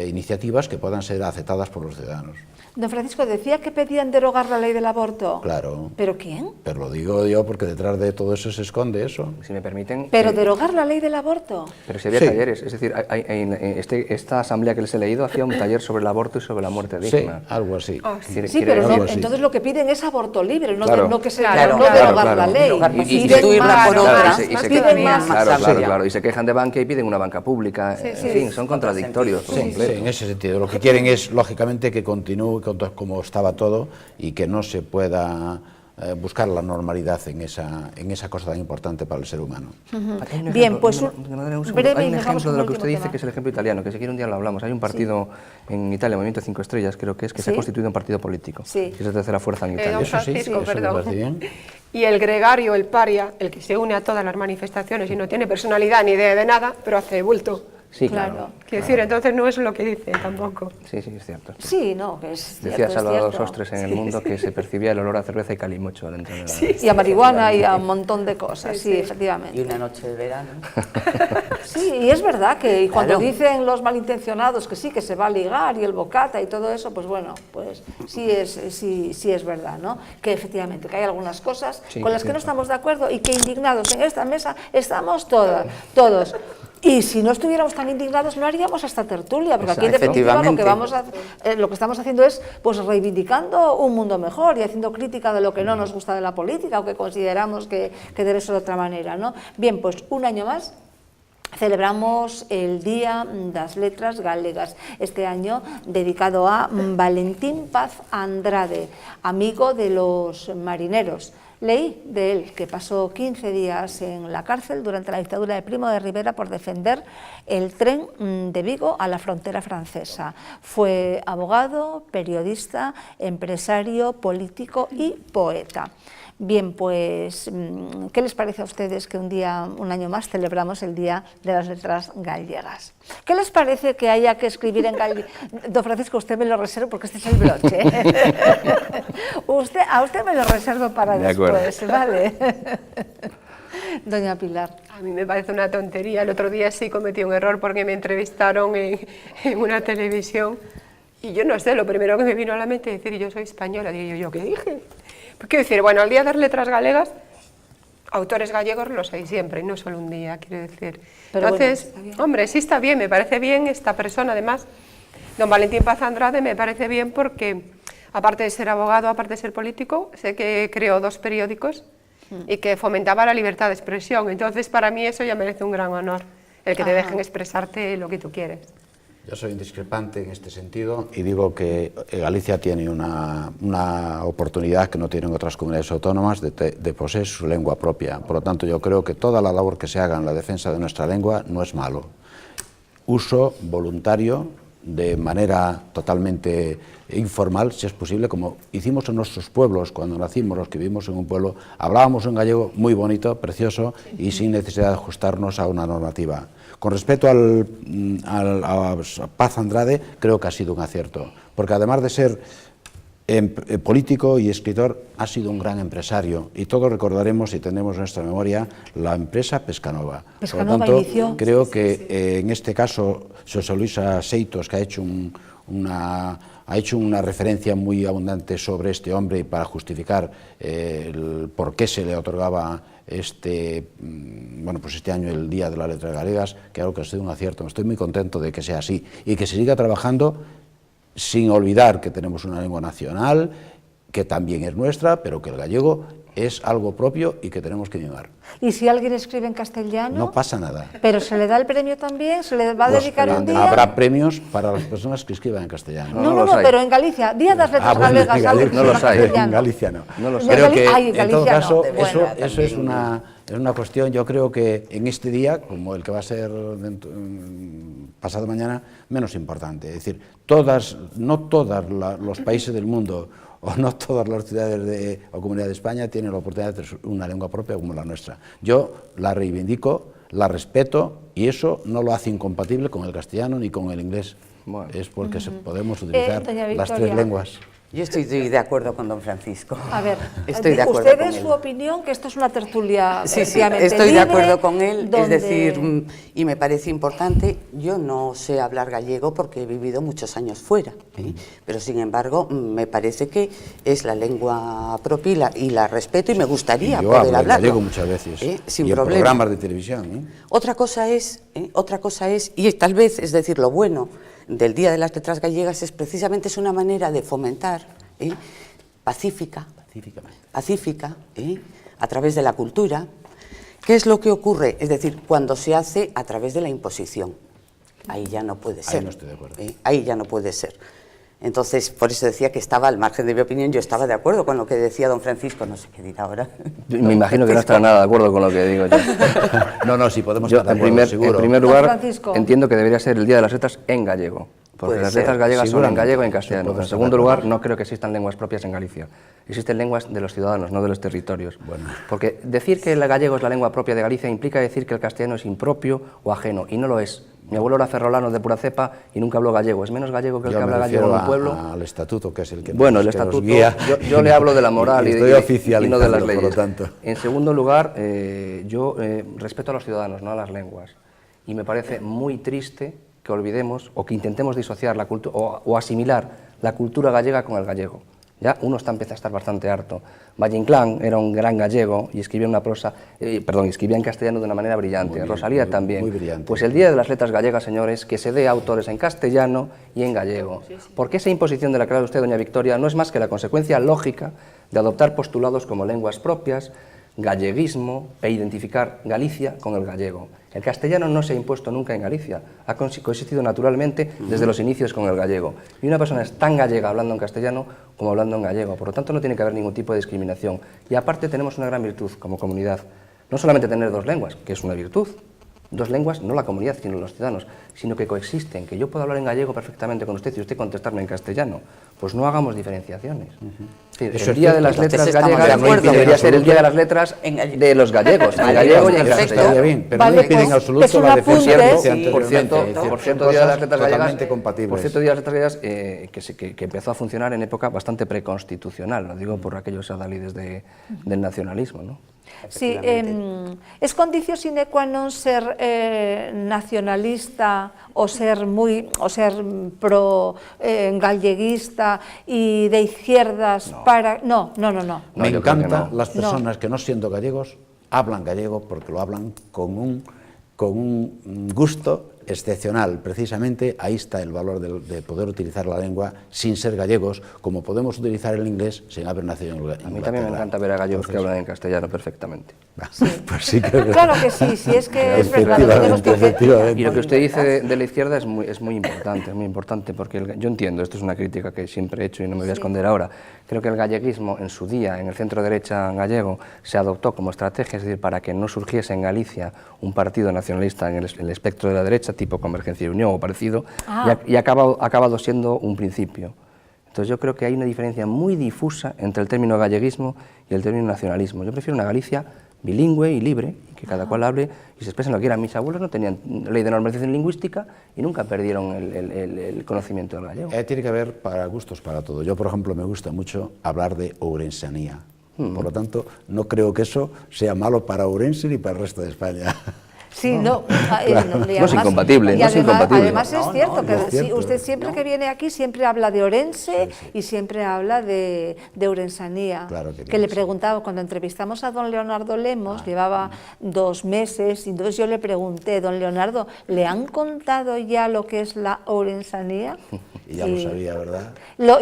iniciativas que puedan ser aceptadas por los ciudadanos. Don Francisco, decía que pedían derogar la ley del aborto. Claro. ¿Pero quién? Pero lo digo yo porque detrás de todo eso se esconde eso. Si me permiten... ¿Pero derogar la ley del aborto? Pero si había talleres, es decir, esta asamblea que les he leído hacía un taller sobre el aborto y sobre la muerte digna. Sí, algo así. Sí, pero no, entonces lo que piden es aborto libre, no, claro. no que se Claro, no derogar la ley. Y piden más, por más, y se piden más. Claro, y se quejan de banca y piden una banca pública. En fin, son contradictorios por completo. Sí, en ese sentido. Lo que quieren es, lógicamente, que continúe como estaba todo y que no se pueda buscar la normalidad en esa cosa tan importante para el ser humano. Bien, pues hay un ejemplo de lo que usted dice, que es el ejemplo italiano, que si quiere un día lo hablamos. Hay un partido en Italia, Movimiento 5 Estrellas, creo que se ha constituido un partido político. Sí. Es la tercera fuerza en Italia. Don Francisco, eso me parece bien. Y el gregario, el paria, el que se une a todas las manifestaciones y no tiene personalidad ni idea de nada, pero hace bulto. Sí, claro. Quiero decir, entonces no es lo que dice tampoco. Sí, sí, es cierto. Sí, no, que es cierto. Decía Salvador Sostres en El Mundo que se percibía el olor a cerveza y calimocho al entrar en la... Y a marihuana y a un montón de cosas, sí, efectivamente. Y una noche de verano. Sí, y es verdad que cuando dicen los malintencionados que sí, que se va a ligar y el bocata y todo eso, pues bueno, pues sí es verdad, ¿no? Que efectivamente, que hay algunas cosas con las que no estamos de acuerdo y que indignados en esta mesa estamos todos. Y si no estuviéramos tan indignados no haríamos esta tertulia, porque aquí en definitiva lo que estamos haciendo es pues reivindicando un mundo mejor y haciendo crítica de lo que no nos gusta de la política o que consideramos que debe ser de otra manera, ¿no? Bien, pues un año más celebramos el Día das Letras Galegas, este año dedicado a Valentín Paz Andrade, amigo de los marineros. Leí de él que pasó 15 días en la cárcel durante la dictadura de Primo de Rivera por defender el tren de Vigo a la frontera francesa. Fue abogado, periodista, empresario, político y poeta. Bien, pues, ¿qué les parece a ustedes que un año más, celebramos el Día de las Letras Gallegas? ¿Qué les parece que haya que escribir en gallego? Don Francisco, usted me lo reservo porque este es el broche. A usted me lo reservo para después, ¿vale? Doña Pilar. A mí me parece una tontería. El otro día sí cometí un error porque me entrevistaron en una televisión y yo no sé, lo primero que me vino a la mente es decir, yo soy española. Digo yo, ¿qué dije? Quiero decir, bueno, el Día de las Letras Galegas, autores gallegos los hay siempre, y no solo un día, quiero decir. Pero entonces, bueno, hombre, sí está bien, me parece bien esta persona, además, don Valentín Paz Andrade, me parece bien porque, aparte de ser abogado, aparte de ser político, sé que creó 2 periódicos y que fomentaba la libertad de expresión, entonces para mí eso ya merece un gran honor, el que te dejen expresarte lo que tú quieres. Yo soy un discrepante en este sentido y digo que Galicia tiene una oportunidad que no tienen otras comunidades autónomas de poseer su lengua propia. Por lo tanto, yo creo que toda la labor que se haga en la defensa de nuestra lengua no es malo. Uso voluntario, de manera totalmente informal, si es posible, como hicimos en nuestros pueblos cuando nacimos, los que vivimos en un pueblo, hablábamos un gallego muy bonito, precioso y sin necesidad de ajustarnos a una normativa. Con respecto a Paz Andrade, creo que ha sido un acierto, porque además de ser político y escritor, ha sido un gran empresario, y todos recordaremos, si tenemos en nuestra memoria, la empresa Pescanova. Por lo tanto, creo que en este caso, José Luis Seitos, que ha hecho una referencia muy abundante sobre este hombre y para justificar el por qué se le otorgaba este año el Día de las Letras Galegas, creo que ha sido un acierto. Estoy muy contento de que sea así y que se siga trabajando sin olvidar que tenemos una lengua nacional, que también es nuestra, pero que el gallego es algo propio y que tenemos que mimar. ¿Y si alguien escribe en castellano? No pasa nada. ¿Pero se le da el premio también? ¿Se le va a dedicar un día? Habrá premios para las personas que escriban en castellano. No, pero en Galicia, Día de las Letras Galegas. No los hay. En Galicia no. Creo que, en todo caso, eso es una cuestión, yo creo que en este día, como el que va a ser pasado mañana, menos importante. Es decir, no todos los países del mundo o no todas las ciudades o comunidades de España tienen la oportunidad de tener una lengua propia como la nuestra. Yo la reivindico, la respeto y eso no lo hace incompatible con el castellano ni con el inglés. Bueno. Es porque podemos utilizar las 3 lenguas. Yo estoy de acuerdo con don Francisco. A ver, estoy de acuerdo usted con es él. su opinión, que esto es una tertulia Sí, libre, estoy de acuerdo con él, donde... es decir, y me parece importante, yo no sé hablar gallego porque he vivido muchos años fuera, pero sin embargo me parece que es la lengua propia y la respeto y me gustaría poder hablarlo. Gallego muchas veces, sin y en problema. programas de televisión. Otra cosa es, y tal vez, es decir, lo bueno del Día de las Letras Gallegas es precisamente una manera de fomentar pacífica, a través de la cultura. ¿Qué es lo que ocurre? Es decir, cuando se hace a través de la imposición, ahí ya no puede ser. Ahí no estoy de acuerdo. Ahí ya no puede ser. Entonces, por eso decía que estaba al margen de mi opinión, yo estaba de acuerdo con lo que decía don Francisco, no sé qué dirá ahora. Me imagino que no estará nada de acuerdo con lo que digo yo. No, sí podemos estar de acuerdo, seguro. En primer lugar, entiendo que debería ser el Día de las Letras en gallego, porque las letras gallegas son en gallego y en castellano. En segundo lugar, no creo que existan lenguas propias en Galicia. Existen lenguas de los ciudadanos, no de los territorios. Bueno. Porque decir que el gallego es la lengua propia de Galicia implica decir que el castellano es impropio o ajeno, y no lo es. Mi abuelo era ferrolano de pura cepa y nunca habló gallego. Es menos gallego que el que habla gallego en un pueblo. Al estatuto, que es el que el estatuto, yo le hablo de la moral y no de las leyes. Por lo tanto. En segundo lugar, yo respeto a los ciudadanos, no a las lenguas. Y me parece muy triste que olvidemos o que intentemos disociar la cultura o asimilar la cultura gallega con el gallego. Ya uno empieza a estar bastante harto. Valle Inclán era un gran gallego y escribía escribía en castellano de una manera brillante. Rosalía también. Muy brillante. Pues el Día de las Letras Gallegas, señores, que se dé a autores en castellano y en gallego. Porque esa imposición de la que habla usted, doña Victoria, no es más que la consecuencia lógica de adoptar postulados como lenguas propias, galleguismo e identificar Galicia con el gallego. El castellano no se ha impuesto nunca en Galicia, ha coexistido naturalmente desde los inicios con el gallego. Y una persona es tan gallega hablando en castellano como hablando en gallego, por lo tanto no tiene que haber ningún tipo de discriminación. Y aparte tenemos una gran virtud como comunidad, no solamente tener dos lenguas, que es una virtud, dos lenguas, no la comunidad, sino los ciudadanos, sino que coexisten, que yo puedo hablar en gallego perfectamente con usted y usted contestarme en castellano. Pues no hagamos diferenciaciones. El Día de las Letras gallegas debería ser el Día de las Letras de los gallegos, en gallego y en castellano. Bien, pero no le piden en absoluto la defensa. Por cierto, Día de las Letras gallegas, que empezó a funcionar en época bastante preconstitucional, lo digo por aquellos adalides del nacionalismo, ¿no? Sí, es condicio sine qua non ser nacionalista o ser pro galleguista y de izquierdas para... No. Me encantan las personas que no siendo gallegos hablan gallego porque lo hablan con un gusto excepcional. Precisamente ahí está el valor de poder utilizar la lengua sin ser gallegos, como podemos utilizar el inglés sin haber nacido en Inglaterra. A mí también me encanta ver a gallegos que hablan en castellano perfectamente. Sí. Pues sí, creo que claro que sí, si es que es verdad. Y lo que usted dice de la izquierda es muy importante, porque yo entiendo, esto es una crítica que siempre he hecho y no me voy a esconder ahora. Creo que el galleguismo en su día, en el centro derecha gallego, se adoptó como estrategia, es decir, para que no surgiese en Galicia un partido nacionalista en el espectro de la derecha, tipo Convergencia y Unión o parecido, y ha acabado siendo un principio. Entonces yo creo que hay una diferencia muy difusa entre el término galleguismo y el término nacionalismo. Yo prefiero una Galicia bilingüe y libre, que cada cual hable y se exprese en lo que quieran. Mis abuelos no tenían ley de normalización lingüística y nunca perdieron el conocimiento del gallego. Tiene que haber para gustos para todo. Yo, por ejemplo, me gusta mucho hablar de ourensanía. Por lo tanto, no creo que eso sea malo para Ourense ni para el resto de España. Sí, no, no es incompatible, no es incompatible. Además es cierto que usted siempre que viene aquí siempre habla de Ourense y siempre habla de ourensanía. Claro que le preguntaba, cuando entrevistamos a don Leonardo Lemos, llevaba 2 meses, y entonces yo le pregunté, don Leonardo, ¿le han contado ya lo que es la ourensanía? Y ya lo sabía, ¿verdad?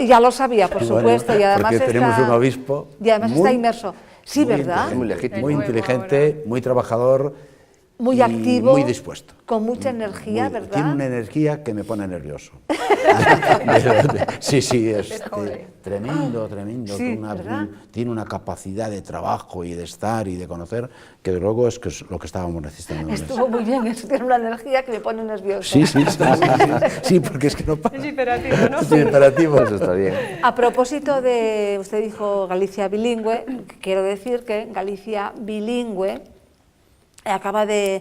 Ya lo sabía, por supuesto, y además porque tenemos un obispo y además está inmerso. Sí, ¿verdad? Muy inteligente, muy trabajador. Muy activo, muy dispuesto. Con mucha energía, ¿verdad? Tiene una energía que me pone nervioso. Sí, es tremendo. Sí, tiene una capacidad de trabajo y de estar y de conocer que luego es lo que estábamos necesitando. Estuvo muy bien, eso tiene una energía que me pone nervioso. Sí, porque es que no para. Es imperativo, ¿no? Es imperativo, eso está bien. A propósito de, usted dijo Galicia bilingüe, quiero decir que Galicia bilingüe acaba de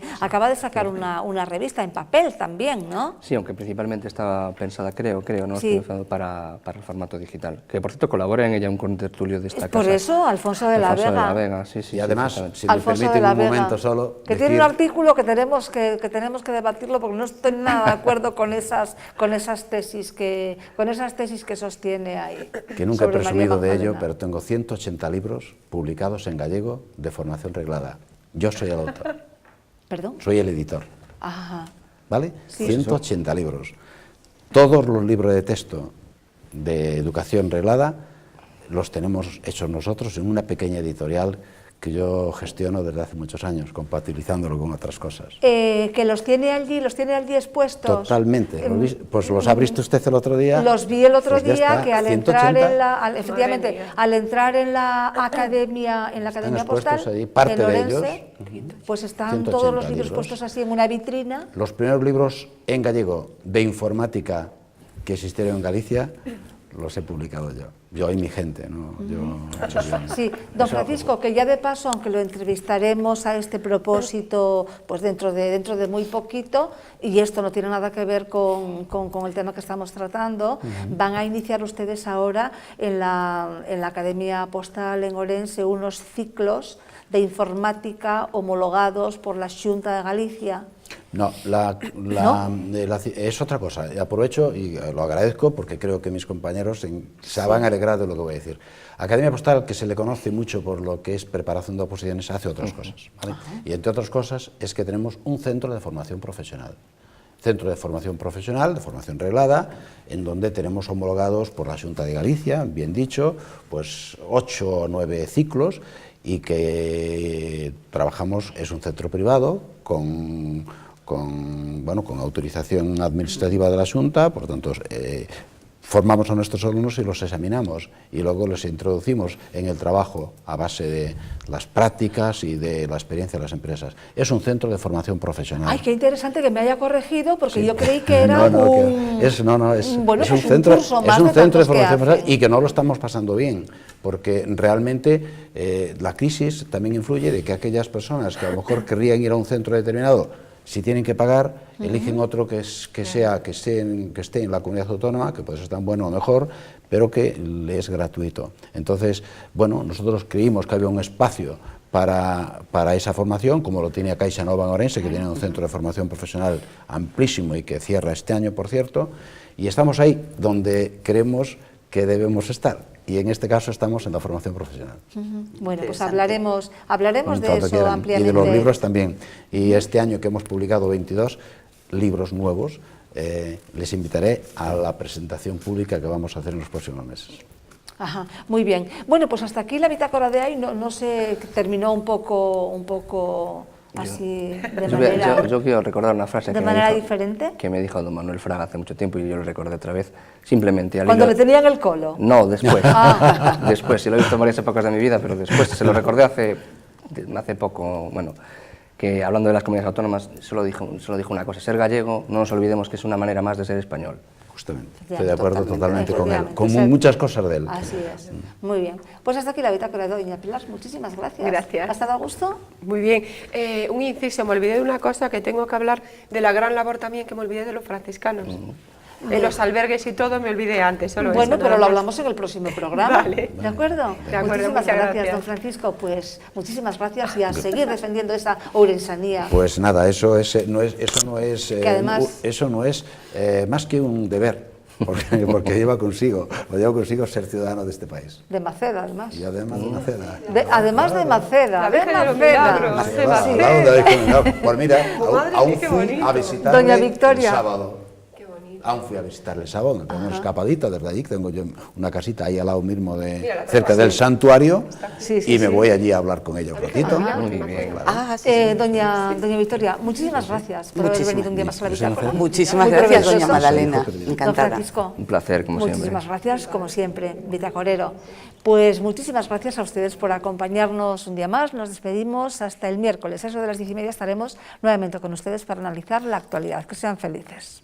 sacar una revista en papel también, ¿no? Sí, aunque principalmente estaba pensada, creo, ¿no? Sí. Para el formato digital. Que, por cierto, colabora en ella un contertulio de esta casa. Por eso, Alfonso de la Vega. Sí, y además, si me permite un momento solo... Que tiene un artículo que tenemos que debatirlo, porque no estoy nada de acuerdo con esas tesis que sostiene ahí. Que nunca he presumido de ello, pero tengo 180 libros publicados en gallego de formación reglada. Yo soy el autor. ¿Perdón? Soy el editor. Ajá. ¿Vale? Sí. 180 libros. Todos los libros de texto de educación reglada los tenemos hechos nosotros en una pequeña editorial que yo gestiono desde hace muchos años, compatibilizándolo con otras cosas. Que los tiene allí expuestos. Totalmente. Pues los ha visto usted el otro día. Los vi el otro día, está, que al entrar en la academia, postal, ahí, parte en Ourense, de ellos, pues están todos los libros puestos así en una vitrina. Los primeros libros en gallego de informática que existieron en Galicia los he publicado yo y mi gente, ¿no? Sí, don Francisco, que ya de paso, aunque lo entrevistaremos a este propósito, pues dentro de muy poquito, y esto no tiene nada que ver con el tema que estamos tratando, van a iniciar ustedes ahora en la Academia Postal en Ourense unos ciclos de informática homologados por la Xunta de Galicia. No, es otra cosa. Aprovecho y lo agradezco porque creo que mis compañeros se van a alegrar de lo que voy a decir. Academia Postal, que se le conoce mucho por lo que es preparación de oposiciones, hace otras cosas, ¿vale? Y entre otras cosas es que tenemos un centro de formación profesional. Centro de formación profesional, de formación reglada, en donde tenemos homologados por la Xunta de Galicia, bien dicho, pues 8 o 9 ciclos. y que trabajamos, es un centro privado con autorización administrativa de la Xunta, por tanto, formamos a nuestros alumnos y los examinamos y luego los introducimos en el trabajo a base de las prácticas y de la experiencia de las empresas. Es un centro de formación profesional. Ay, qué interesante que me haya corregido, porque yo creí que era es un centro de formación profesional y que no lo estamos pasando bien, porque realmente la crisis también influye de que aquellas personas que a lo mejor querrían ir a un centro determinado, si tienen que pagar, eligen otro que esté en la comunidad autónoma, que puede ser tan bueno o mejor, pero que le es gratuito. Entonces, bueno, nosotros creímos que había un espacio para esa formación, como lo tiene Caixa Nova en Orense, que tiene un centro de formación profesional amplísimo y que cierra este año, por cierto, y estamos ahí donde creemos que debemos estar. Y en este caso estamos en la formación profesional. Bueno, pues hablaremos de eso ampliamente. Y de los libros también. Y este año que hemos publicado 22 libros nuevos, les invitaré a la presentación pública que vamos a hacer en los próximos meses. Ajá, muy bien. Bueno, pues hasta aquí la bitácora de hoy, no se terminó un poco así de manera... Yo quiero recordar una frase diferente que me dijo don Manuel Fraga hace mucho tiempo y yo lo recordé otra vez, simplemente... ¿Cuando le tenían el colo? No, después. Después, sí lo he visto en varias épocas de mi vida, pero después se lo recordé hace poco, bueno, que hablando de las comunidades autónomas solo dijo una cosa: ser gallego, no nos olvidemos que es una manera más de ser español. Justamente, estoy de acuerdo totalmente con él, como muchas cosas de él. Así es, muy bien. Pues hasta aquí la bitácora de doña Pilar, muchísimas gracias. Gracias. ¿Ha estado a gusto? Muy bien. Un inciso, me olvidé de una cosa, que tengo que hablar de la gran labor también que me olvidé de los franciscanos. En los albergues y todo me olvidé antes. Bueno, pero lo hablamos en el próximo programa. Vale. ¿De acuerdo? De acuerdo, muchísimas gracias, don Francisco. Pues muchísimas gracias y a seguir defendiendo esa ourensanía. Pues nada, eso no es más que un deber, porque lleva consigo ser ciudadano de este país. De Maceda, además. Y además de Maceda. Además de Maceda. La Virgen de los Milagros. Pues mira, aún fui a visitarle doña Victoria. el sábado. Aún fui a visitarle el sábado, me pongo una escapadita desde allí, tengo yo una casita ahí al lado mismo, cerca del santuario, y me voy allí a hablar con ella un ratito. Muy bien, claro. Doña Victoria, muchísimas gracias por haber venido un día más a la bitácora. Muchísimas gracias, doña Magdalena, encantada. Don Francisco, un placer, como siempre. Muchísimas gracias, como siempre, bitacorero. Pues muchísimas gracias a ustedes por acompañarnos un día más. Nos despedimos hasta el miércoles. A eso de las 10:30 estaremos nuevamente con ustedes para analizar la actualidad. Que sean felices.